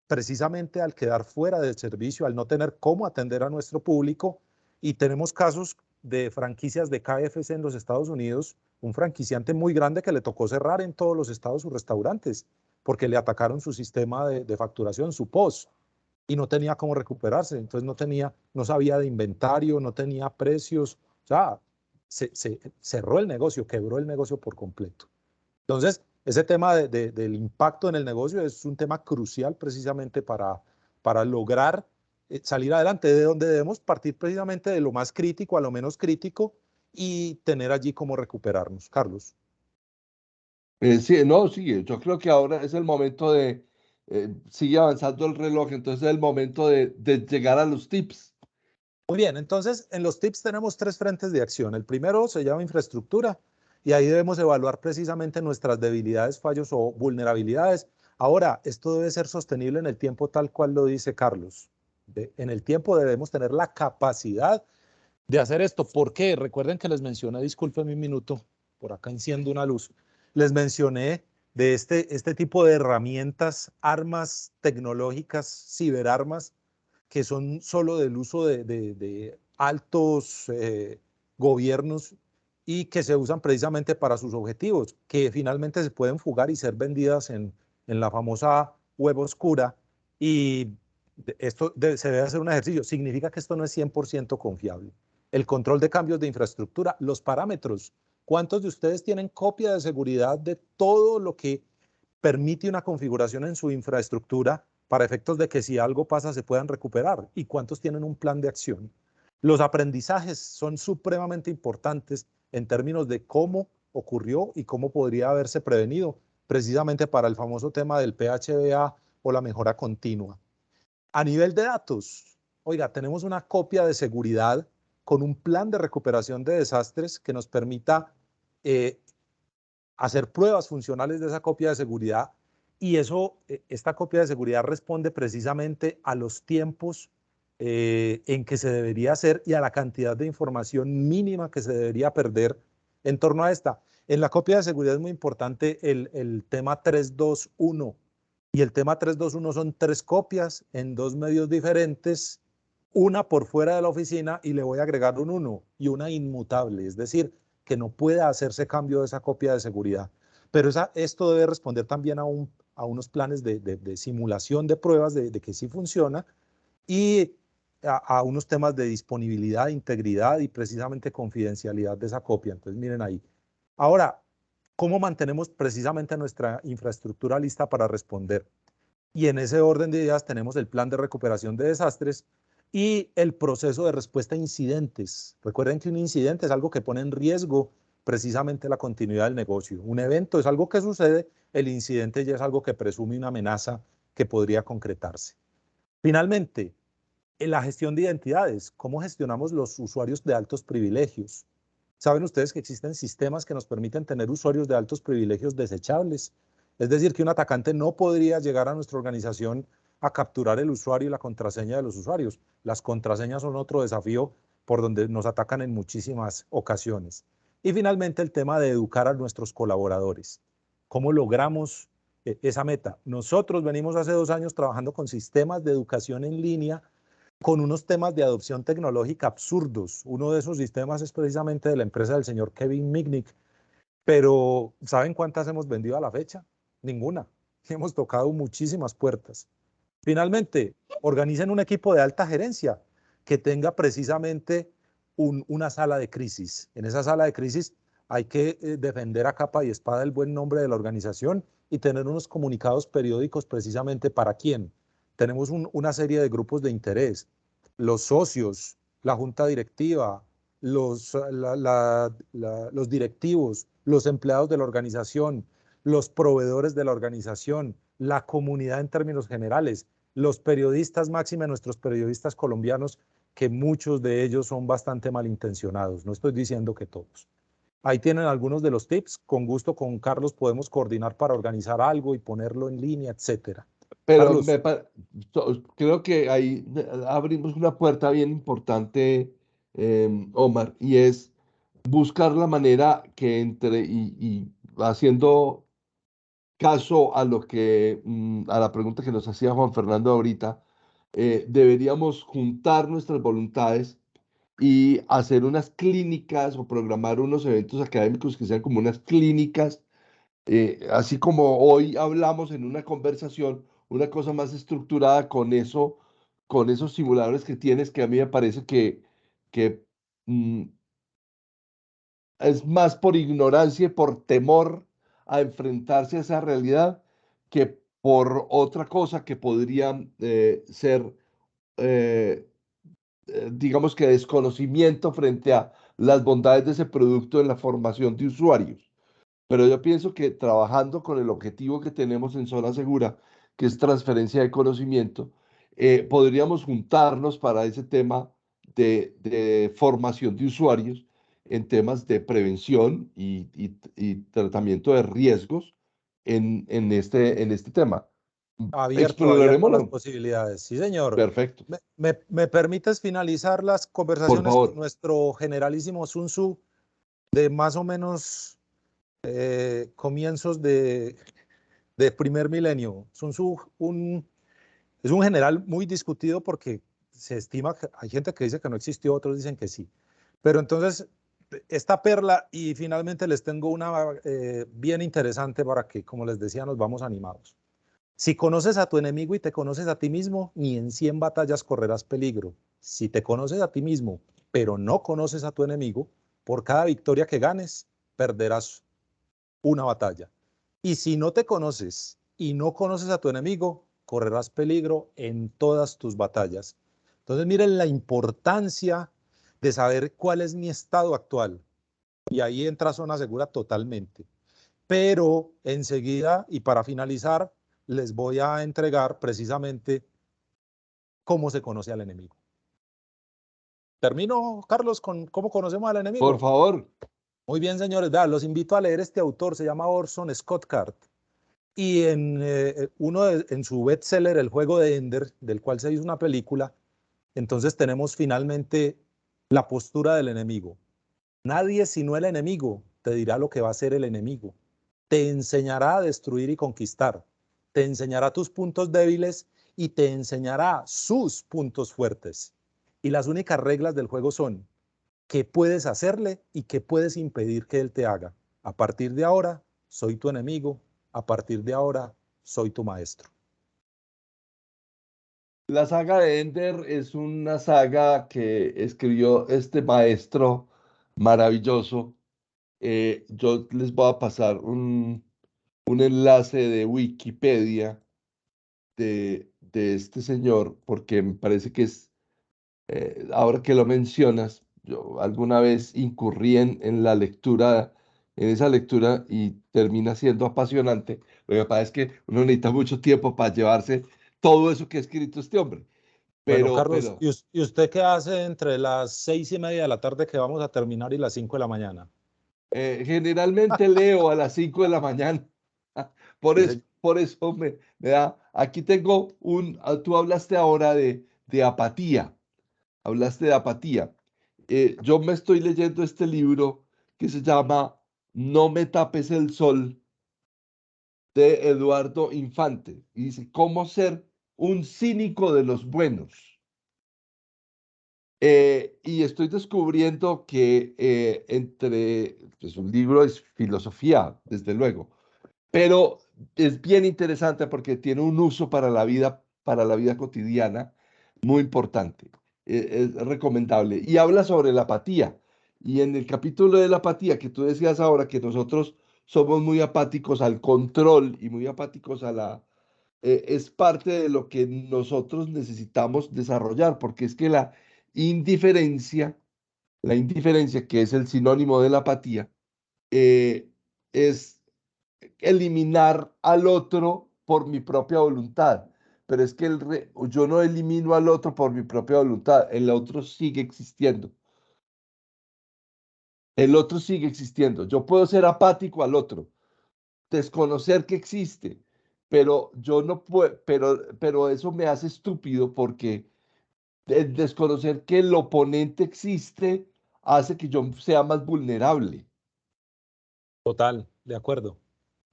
S2: precisamente al quedar fuera del servicio, al no tener cómo atender a nuestro público, y tenemos casos de franquicias de KFC en los Estados Unidos, un franquiciante muy grande que le tocó cerrar en todos los estados sus restaurantes porque le atacaron su sistema de facturación, su POS, y no tenía cómo recuperarse. Entonces no sabía de inventario, no tenía precios, o sea, se cerró el negocio, quebró el negocio por completo. Entonces, ese tema del impacto en el negocio es un tema crucial precisamente para lograr salir adelante, de donde debemos partir precisamente de lo más crítico a lo menos crítico y tener allí cómo recuperarnos. Carlos.
S1: Sí, no, sí, yo creo que ahora es el momento de, sigue avanzando el reloj, entonces es el momento de llegar a los tips.
S2: Muy bien, entonces en los tips tenemos 3 frentes de acción. El primero se llama infraestructura y ahí debemos evaluar precisamente nuestras debilidades, fallos o vulnerabilidades. Ahora, esto debe ser sostenible en el tiempo tal cual lo dice Carlos. En el tiempo debemos tener la capacidad de hacer esto. ¿Por qué? Recuerden que les mencioné, disculpen un minuto, por acá enciendo una luz. Les mencioné de este tipo de herramientas, armas tecnológicas, ciberarmas, que son solo del uso de altos gobiernos y que se usan precisamente para sus objetivos, que finalmente se pueden fugar y ser vendidas en la famosa web oscura. Y esto se debe hacer un ejercicio. Significa que esto no es 100% confiable. El control de cambios de infraestructura, los parámetros. ¿Cuántos de ustedes tienen copia de seguridad de todo lo que permite una configuración en su infraestructura para efectos de que si algo pasa se puedan recuperar? ¿Y cuántos tienen un plan de acción? Los aprendizajes son supremamente importantes en términos de cómo ocurrió y cómo podría haberse prevenido, precisamente para el famoso tema del PHBA o la mejora continua. A nivel de datos, oiga, tenemos una copia de seguridad con un plan de recuperación de desastres que nos permita hacer pruebas funcionales de esa copia de seguridad, y eso, esta copia de seguridad responde precisamente a los tiempos en que se debería hacer y a la cantidad de información mínima que se debería perder en torno a esta. En la copia de seguridad es muy importante el tema 321, y el tema 321 son 3 copias en 2 medios diferentes, una por fuera de la oficina, y le voy a agregar un 1 y una inmutable, es decir, que no pueda hacerse cambio de esa copia de seguridad. Pero esto debe responder también a unos planes de simulación de pruebas de que sí funciona, y a unos temas de disponibilidad, integridad y precisamente confidencialidad de esa copia. Entonces, miren ahí. Ahora, ¿cómo mantenemos precisamente nuestra infraestructura lista para responder? Y en ese orden de ideas tenemos el plan de recuperación de desastres y el proceso de respuesta a incidentes. Recuerden que un incidente es algo que pone en riesgo precisamente la continuidad del negocio. Un evento es algo que sucede, el incidente ya es algo que presume una amenaza que podría concretarse. Finalmente, en la gestión de identidades, ¿cómo gestionamos los usuarios de altos privilegios? ¿Saben ustedes que existen sistemas que nos permiten tener usuarios de altos privilegios desechables? Es decir, que un atacante no podría llegar a nuestra organización a capturar el usuario y la contraseña de los usuarios. Las contraseñas son otro desafío por donde nos atacan en muchísimas ocasiones. Y finalmente, el tema de educar a nuestros colaboradores. ¿Cómo logramos esa meta? Nosotros venimos hace 2 años trabajando con sistemas de educación en línea con unos temas de adopción tecnológica absurdos. Uno de esos sistemas es precisamente de la empresa del señor Kevin Mitnick, pero ¿saben cuántas hemos vendido a la fecha? Ninguna. Hemos tocado muchísimas puertas. Finalmente, organicen un equipo de alta gerencia que tenga precisamente una sala de crisis. En esa sala de crisis hay que defender a capa y espada el buen nombre de la organización y tener unos comunicados periódicos precisamente para quién. Tenemos una serie de grupos de interés, los socios, la junta directiva, los directivos, los empleados de la organización, los proveedores de la organización, la comunidad en términos generales, los periodistas, máxime nuestros periodistas colombianos, que muchos de ellos son bastante malintencionados, no estoy diciendo que todos. Ahí tienen algunos de los tips, con gusto con Carlos podemos coordinar para organizar algo y ponerlo en línea, etcétera.
S1: Pero
S2: Carlos.
S1: creo que ahí abrimos una puerta bien importante, Omar, y es buscar la manera que entre y haciendo caso a lo que, a la pregunta que nos hacía Juan Fernando ahorita, deberíamos juntar nuestras voluntades y hacer unas clínicas o programar unos eventos académicos que sean como unas clínicas, así como hoy hablamos en una conversación, una cosa más estructurada con eso, con esos simuladores que tienes, que a mí me parece que mm, es más por ignorancia y por temor a enfrentarse a esa realidad que por otra cosa que podría ser, eh, digamos que desconocimiento frente a las bondades de ese producto en la formación de usuarios. Pero yo pienso que trabajando con el objetivo que tenemos en Zona Segura, que es transferencia de conocimiento, podríamos juntarnos para ese tema de formación de usuarios en temas de prevención y tratamiento de riesgos en este tema.
S2: Abierto a las
S1: Explorémoslo.
S2: posibilidades. Sí, señor.
S1: Perfecto.
S2: ¿Me permites finalizar las
S1: Por
S2: conversaciones con
S1: favor.
S2: nuestro generalísimo Sun Tzu de más o menos comienzos de primer milenio? Sun Tzu es un general muy discutido porque se estima que hay gente que dice que no existió, otros dicen que sí. Pero entonces, esta perla, y finalmente les tengo una bien interesante para que, como les decía, nos vamos animados. Si conoces a tu enemigo y te conoces a ti mismo, ni en 100 batallas correrás peligro. Si te conoces a ti mismo, pero no conoces a tu enemigo, por cada victoria que ganes, perderás una batalla. Y si no te conoces y no conoces a tu enemigo, correrás peligro en todas tus batallas. Entonces, miren la importancia de saber cuál es mi estado actual. Y ahí entra Zona Segura totalmente. Pero enseguida, y para finalizar, les voy a entregar precisamente cómo se conoce al enemigo. Termino, Carlos, con cómo conocemos al
S1: Por
S2: enemigo.
S1: favor.
S2: Muy bien, señores. Vean, los invito a leer este autor, se llama Orson Scott Card. Y en su bestseller, El juego de Ender, del cual se hizo una película, entonces tenemos finalmente la postura del enemigo. Nadie sino el enemigo te dirá lo que va a hacer el enemigo. Te enseñará a destruir y conquistar. Te enseñará tus puntos débiles y te enseñará sus puntos fuertes. Y las únicas reglas del juego son qué puedes hacerle y qué puedes impedir que él te haga. A partir de ahora, soy tu enemigo. A partir de ahora, soy tu maestro.
S1: La saga de Ender es una saga que escribió este maestro maravilloso. Yo les voy a pasar un enlace de Wikipedia de este señor, porque me parece que es, ahora que lo mencionas, yo alguna vez incurrí en la lectura, en esa lectura y termina siendo apasionante. Lo que pasa es que uno necesita mucho tiempo para llevarse todo eso que ha escrito este hombre.
S2: Bueno,
S1: Pero,
S2: Carlos,
S1: pero,
S2: ¿y usted qué hace entre las 6:30 de la tarde que vamos a terminar y las 5 de la mañana?
S1: generalmente leo a las 5 de la mañana.
S2: Sí, señor.
S1: Por eso me da. Aquí tengo tú hablaste ahora de apatía. Hablaste de apatía. Yo me estoy leyendo este libro que se llama No me tapes el sol de Eduardo Infante. Y dice, ¿cómo ser un cínico de los buenos? Y estoy descubriendo que pues un libro es filosofía, desde luego, pero es bien interesante porque tiene un uso para la vida cotidiana muy importante. Es recomendable. Y habla sobre la apatía. Y en el capítulo de la apatía que tú decías ahora, que nosotros somos muy apáticos al control y muy apáticos es parte de lo que nosotros necesitamos desarrollar, porque es que la indiferencia, que es el sinónimo de la apatía, eh, es eliminar al otro por mi propia voluntad. Pero es que yo no elimino al otro por mi propia voluntad, el otro sigue existiendo. El otro sigue existiendo. Yo puedo ser apático al otro, desconocer que existe, pero yo no puedo, pero eso me hace estúpido porque el desconocer que el oponente existe hace que yo sea más vulnerable.
S2: Total, de acuerdo.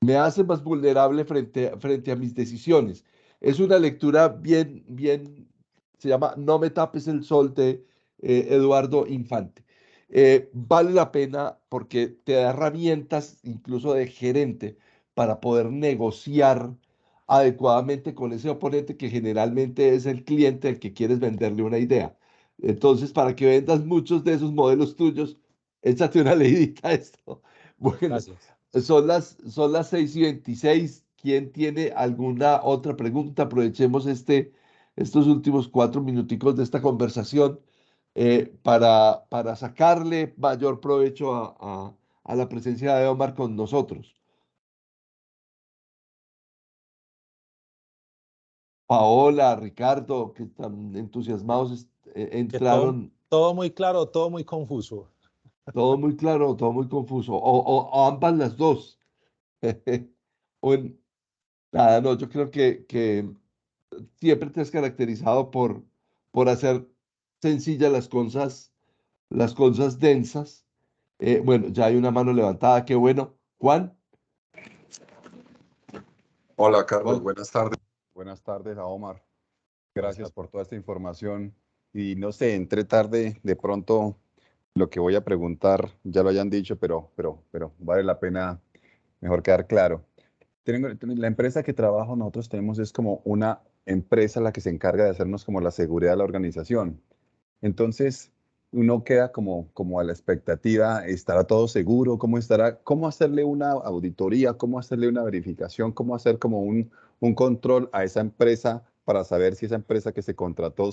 S1: Me hace más vulnerable frente a mis decisiones. Es una lectura bien, se llama No me tapes el sol de Eduardo Infante. Vale la pena porque te da herramientas incluso de gerente para poder negociar adecuadamente con ese oponente que generalmente es el cliente al que quieres venderle una idea. Entonces, para que vendas muchos de esos modelos tuyos, échate una leidita a esto. Bueno,
S2: Gracias.
S1: son las 6:26. ¿Quién tiene alguna otra pregunta? Aprovechemos estos últimos 4 minuticos de esta conversación para sacarle mayor provecho a la presencia de Omar con nosotros. Paola, Ricardo, que están entusiasmados,
S2: Que
S1: entraron.
S2: todo muy claro, todo muy confuso.
S1: Todo muy claro, todo muy confuso. O ambas las dos. Nada, no, yo creo que siempre te has caracterizado por hacer sencillas las cosas densas. Bueno, ya hay una mano levantada, qué bueno. Juan,
S7: Hola Carlos,
S1: Juan,
S7: buenas tardes. Buenas tardes a Omar. Gracias por toda esta información. Y no sé, entré tarde, de pronto lo que voy a preguntar ya lo hayan dicho, pero vale la pena mejor quedar claro. La empresa que trabajo nosotros tenemos es como una empresa la que se encarga de hacernos como la seguridad de la organización. Entonces, uno queda como a la expectativa, ¿estará todo seguro? ¿Cómo estará? ¿Cómo hacerle una auditoría? ¿Cómo hacerle una verificación? ¿Cómo hacer como un control a esa empresa para saber si esa empresa que se contrató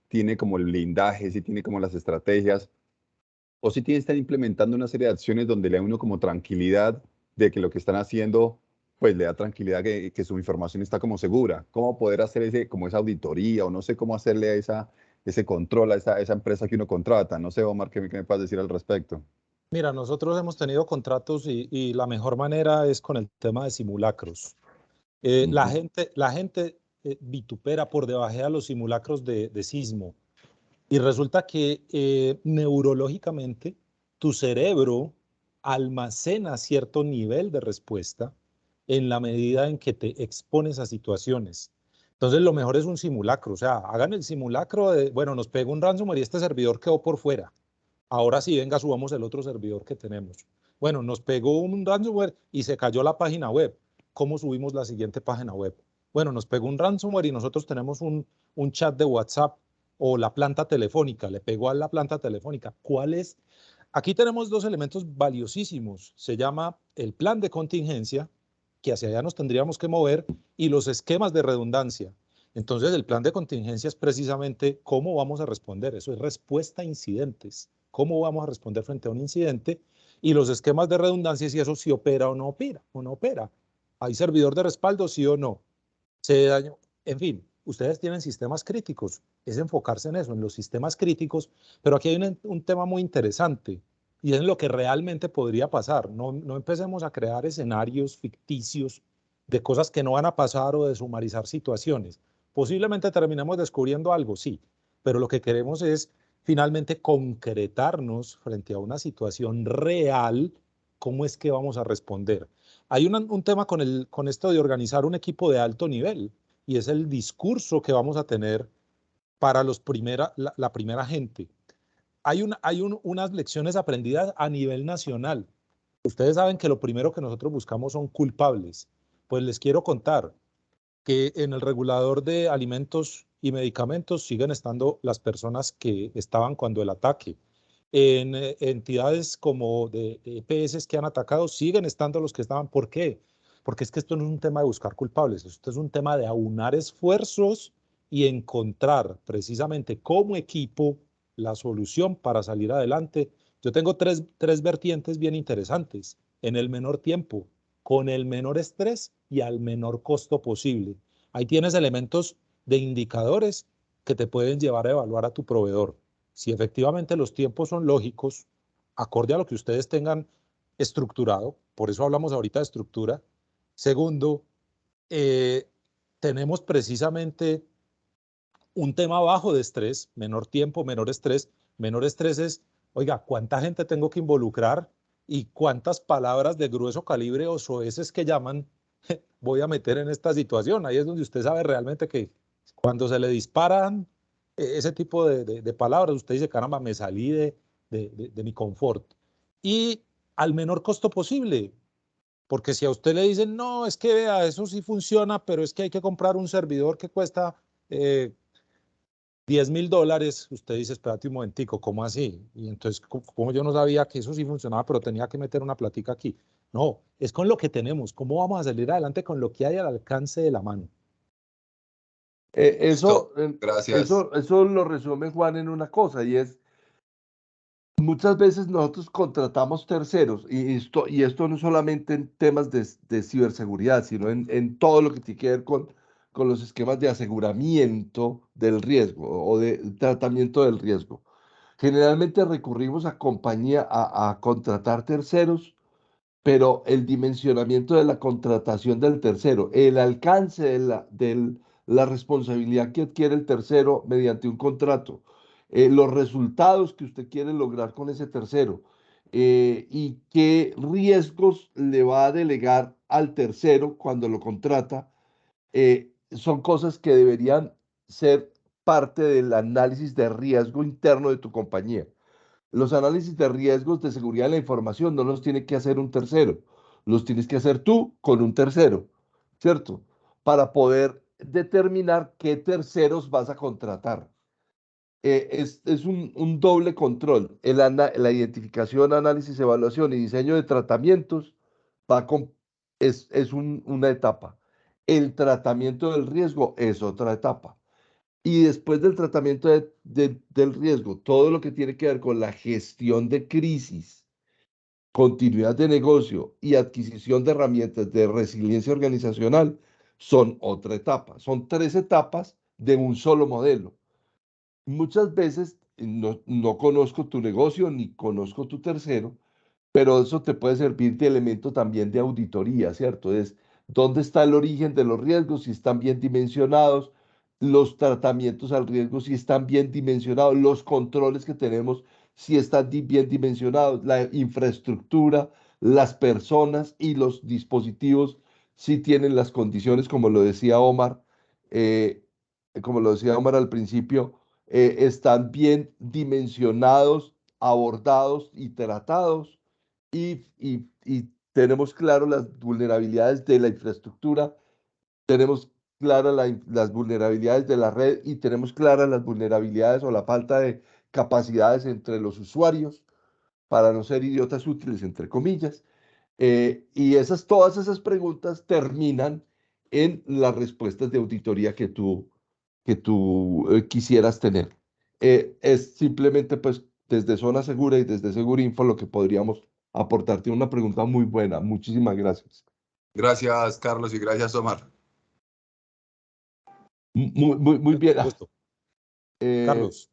S7: tiene como el blindaje, si tiene como las estrategias, o si están implementando una serie de acciones donde le da uno como tranquilidad de que lo que están haciendo, pues le da tranquilidad que su información está como segura? ¿Cómo poder hacer como esa auditoría o no sé cómo hacerle a ese control a esa empresa que uno contrata? No sé, Omar, ¿qué me puedes decir al respecto?
S2: Mira, nosotros hemos tenido contratos y la mejor manera es con el tema de simulacros. La
S7: Ujú.
S2: gente vitupera por debajo de los simulacros de sismo. Y resulta que neurológicamente tu cerebro almacena cierto nivel de respuesta en la medida en que te expones a situaciones. Entonces lo mejor es un simulacro, o sea, hagan el simulacro de, bueno, nos pegó un ransomware y este servidor quedó por fuera. Ahora sí, venga, subamos el otro servidor que tenemos. Bueno, nos pegó un ransomware y se cayó la página web. ¿Cómo subimos la siguiente página web? Bueno, nos pegó un ransomware y nosotros tenemos un chat de WhatsApp o la planta telefónica. Le pegó a la planta telefónica. ¿Cuál es? Aquí tenemos dos elementos valiosísimos. Se llama el plan de contingencia, que hacia allá nos tendríamos que mover, y los esquemas de redundancia. Entonces, el plan de contingencia es precisamente cómo vamos a responder. Eso es respuesta a incidentes. ¿Cómo vamos a responder frente a un incidente? Y los esquemas de redundancia, si eso sí opera o no opera, o no opera. ¿Hay servidor de respaldo, sí o no? ¿Se dañó? En fin, ustedes tienen sistemas críticos. Es enfocarse en eso, en los sistemas críticos. Pero aquí hay un tema muy interesante y es lo que realmente podría pasar. No empecemos a crear escenarios ficticios de cosas que no van a pasar o de sumarizar situaciones. Posiblemente terminemos descubriendo algo, sí, pero lo que queremos es finalmente concretarnos frente a una situación real, cómo es que vamos a responder. Hay un tema con esto de organizar un equipo de alto nivel y es el discurso que vamos a tener para la primera gente. Hay unas lecciones aprendidas a nivel nacional. Ustedes saben que lo primero que nosotros buscamos son culpables. Pues les quiero contar que en el regulador de alimentos y medicamentos siguen estando las personas que estaban cuando el ataque. En entidades como de EPS que han atacado, siguen estando los que estaban. ¿Por qué? Porque es que esto no es un tema de buscar culpables, esto es un tema de aunar esfuerzos y encontrar precisamente como equipo la solución para salir adelante. Yo tengo tres vertientes bien interesantes. En el menor tiempo, con el menor estrés y al menor costo posible. Ahí tienes elementos de indicadores que te pueden llevar a evaluar a tu proveedor. Si efectivamente los tiempos son lógicos, acorde a lo que ustedes tengan estructurado, por eso hablamos ahorita de estructura. Segundo, eh, tenemos precisamente un tema bajo de estrés, menor tiempo, menor estrés. Menor estrés es, oiga, ¿cuánta gente tengo que involucrar y cuántas palabras de grueso calibre o soeces que llaman voy a meter en esta situación? Ahí es donde usted sabe realmente que cuando se le disparan ese tipo de palabras, usted dice, caramba, me salí de mi confort. Y al menor costo posible, porque si a usted le dicen, no, es que vea, eso sí funciona, pero es que hay que comprar un servidor que cuesta eh, $10,000, usted dice, espérate un momentico, ¿cómo así? Y entonces, ¿cómo yo no sabía que eso sí funcionaba, pero tenía que meter una platica aquí? No, es con lo que tenemos. ¿Cómo vamos a salir adelante con lo que hay al alcance de la mano?
S7: Listo,
S1: Eso,
S7: gracias.
S1: eso lo resume Juan en una cosa y es muchas veces nosotros contratamos terceros y esto no solamente en temas de ciberseguridad, sino en todo lo que tiene que ver con los esquemas de aseguramiento del riesgo o de tratamiento del riesgo. Generalmente recurrimos a compañía a contratar terceros, pero el dimensionamiento de la contratación del tercero, el alcance la responsabilidad que adquiere el tercero mediante un contrato, los resultados que usted quiere lograr con ese tercero y qué riesgos le va a delegar al tercero cuando lo contrata, son cosas que deberían ser parte del análisis de riesgo interno de tu compañía. Los análisis de riesgos de seguridad de la información no los tiene que hacer un tercero, los tienes que hacer tú con un tercero, ¿cierto? Para poder determinar qué terceros vas a contratar. Es un doble control. La identificación, análisis, evaluación y diseño de tratamientos va con, una etapa. El tratamiento del riesgo es otra etapa. Y después del tratamiento del riesgo, todo lo que tiene que ver con la gestión de crisis, continuidad de negocio y adquisición de herramientas de resiliencia organizacional son otra etapa. Son tres etapas de un solo modelo. Muchas veces no conozco tu negocio ni conozco tu tercero, pero eso te puede servir de elemento también de auditoría, ¿cierto? Es dónde está el origen de los riesgos, si están bien dimensionados, los tratamientos al riesgo, si están bien dimensionados, los controles que tenemos, si están bien dimensionados, la infraestructura, las personas y los dispositivos, si tienen las condiciones, eh, como lo decía Omar al principio, están bien dimensionados, abordados y tratados y tenemos claro las vulnerabilidades de la infraestructura, tenemos claras las vulnerabilidades de la red y tenemos claras las vulnerabilidades o la falta de capacidades entre los usuarios para no ser idiotas útiles, entre comillas. Todas esas preguntas terminan en las respuestas de auditoría que tú quisieras tener. Es simplemente, pues, desde Zona Segura y desde Segurinfo lo que podríamos aportarte. Una pregunta muy buena. Muchísimas gracias.
S7: Gracias, Carlos, y gracias, Omar.
S1: Muy bien.
S2: Con gusto.
S1: Eh,
S2: Carlos,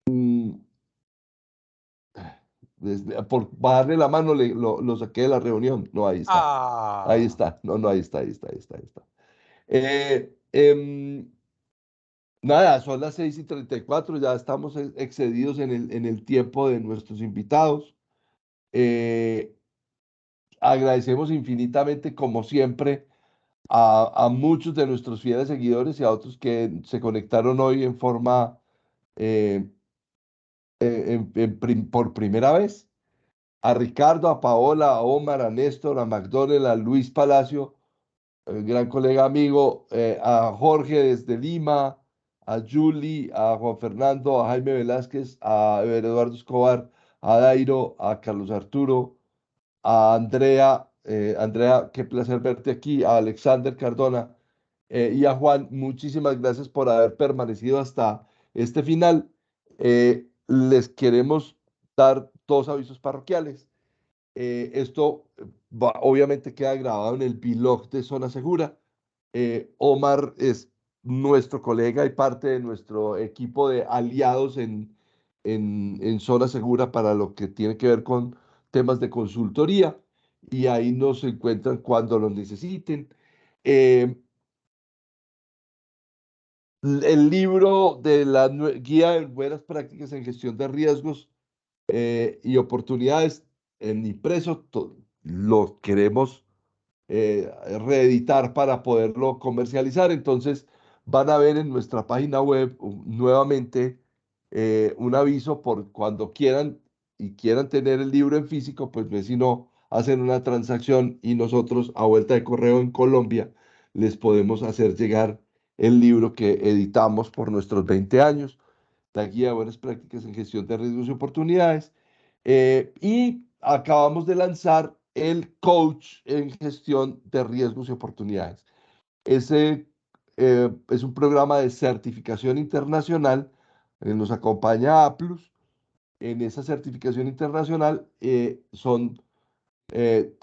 S1: mm, por bajarle la mano lo saqué de la reunión. No, ahí está. Ahí está. No, ahí está, ahí está, ahí está, ahí está. Nada, son las 6:34, ya estamos excedidos en el tiempo de nuestros invitados. Eh, Agradecemos infinitamente, como siempre, a muchos de nuestros fieles seguidores y a otros que se conectaron hoy en forma, eh, por primera vez. A Ricardo, a Paola, a Omar, a Néstor, a McDonald, a Luis Palacio, gran colega amigo, a Jorge desde Lima, a Julie, a Juan Fernando, a Jaime Velázquez, a Eduardo Escobar, a Dairo, a Carlos Arturo, a Andrea. Andrea, qué placer verte aquí, a Alexander Cardona y a Juan, muchísimas gracias por haber permanecido hasta este final. Les queremos dar dos avisos parroquiales. Esto obviamente queda grabado en el blog de Zona Segura. Omar es nuestro colega y parte de nuestro equipo de aliados en Zona Segura para lo que tiene que ver con temas de consultoría y ahí nos encuentran cuando los necesiten. Eh, el libro de la guía de buenas prácticas en gestión de riesgos y oportunidades en impreso, lo queremos reeditar para poderlo comercializar. Entonces van a ver en nuestra página web nuevamente un aviso por cuando quieran y quieran tener el libro en físico, pues no es sino hacen una transacción y nosotros a vuelta de correo en Colombia les podemos hacer llegar el libro que editamos por nuestros 20 años, la guía de buenas prácticas en gestión de riesgos y oportunidades. Y acabamos de lanzar el coach en gestión de riesgos y oportunidades. Ese es un programa de certificación internacional. Nos acompaña Aplus en esa certificación internacional son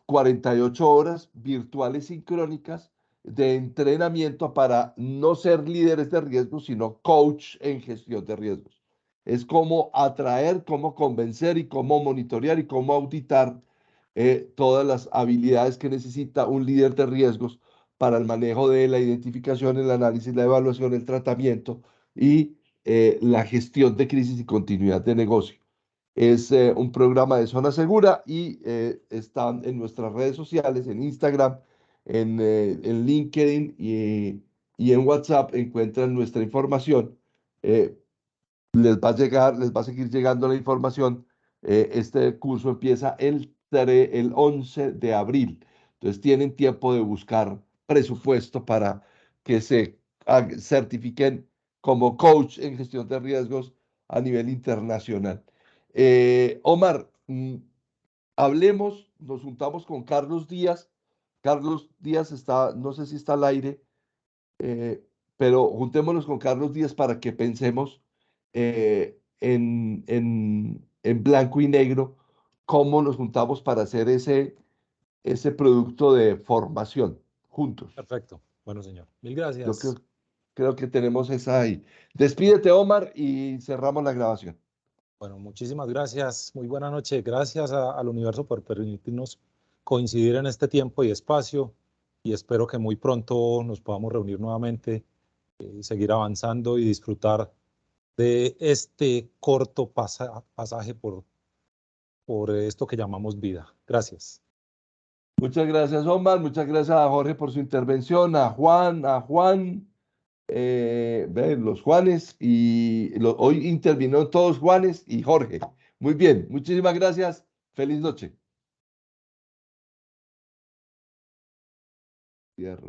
S1: 48 horas virtuales sincrónicas de entrenamiento para no ser líderes de riesgos, sino coach en gestión de riesgos. Es cómo atraer, cómo convencer y cómo monitorear y cómo auditar todas las habilidades que necesita un líder de riesgos para el manejo de la identificación, el análisis, la evaluación, el tratamiento y la gestión de crisis y continuidad de negocio. Es un programa de zona segura y están en nuestras redes sociales, en Instagram, en LinkedIn y en WhatsApp encuentran nuestra información. Les va a llegar, les va a seguir llegando la información. Este curso empieza el 11 de abril. Entonces tienen tiempo de buscar presupuesto para que se certifiquen como coach en gestión de riesgos a nivel internacional. Omar, hablemos, nos juntamos con Carlos Díaz. Carlos Díaz está, no sé si está al aire, pero juntémonos con Carlos Díaz para que pensemos en blanco y negro cómo nos juntamos para hacer ese producto de formación juntos.
S2: Perfecto. Bueno, señor. Mil
S1: Yo
S2: gracias.
S1: creo que tenemos esa ahí. Despídete, Omar, y cerramos la grabación.
S2: Bueno, muchísimas gracias. Muy buena noche. Gracias al universo por permitirnos coincidir en este tiempo y espacio y espero que muy pronto nos podamos reunir nuevamente y seguir avanzando y disfrutar de este corto pasaje por esto que llamamos vida. Gracias.
S1: Muchas gracias, Omar. Muchas gracias a Jorge por su intervención, a Juan, los Juanes, y hoy intervinieron todos Juanes y Jorge. Muy bien, muchísimas gracias. Feliz noche. Cierro.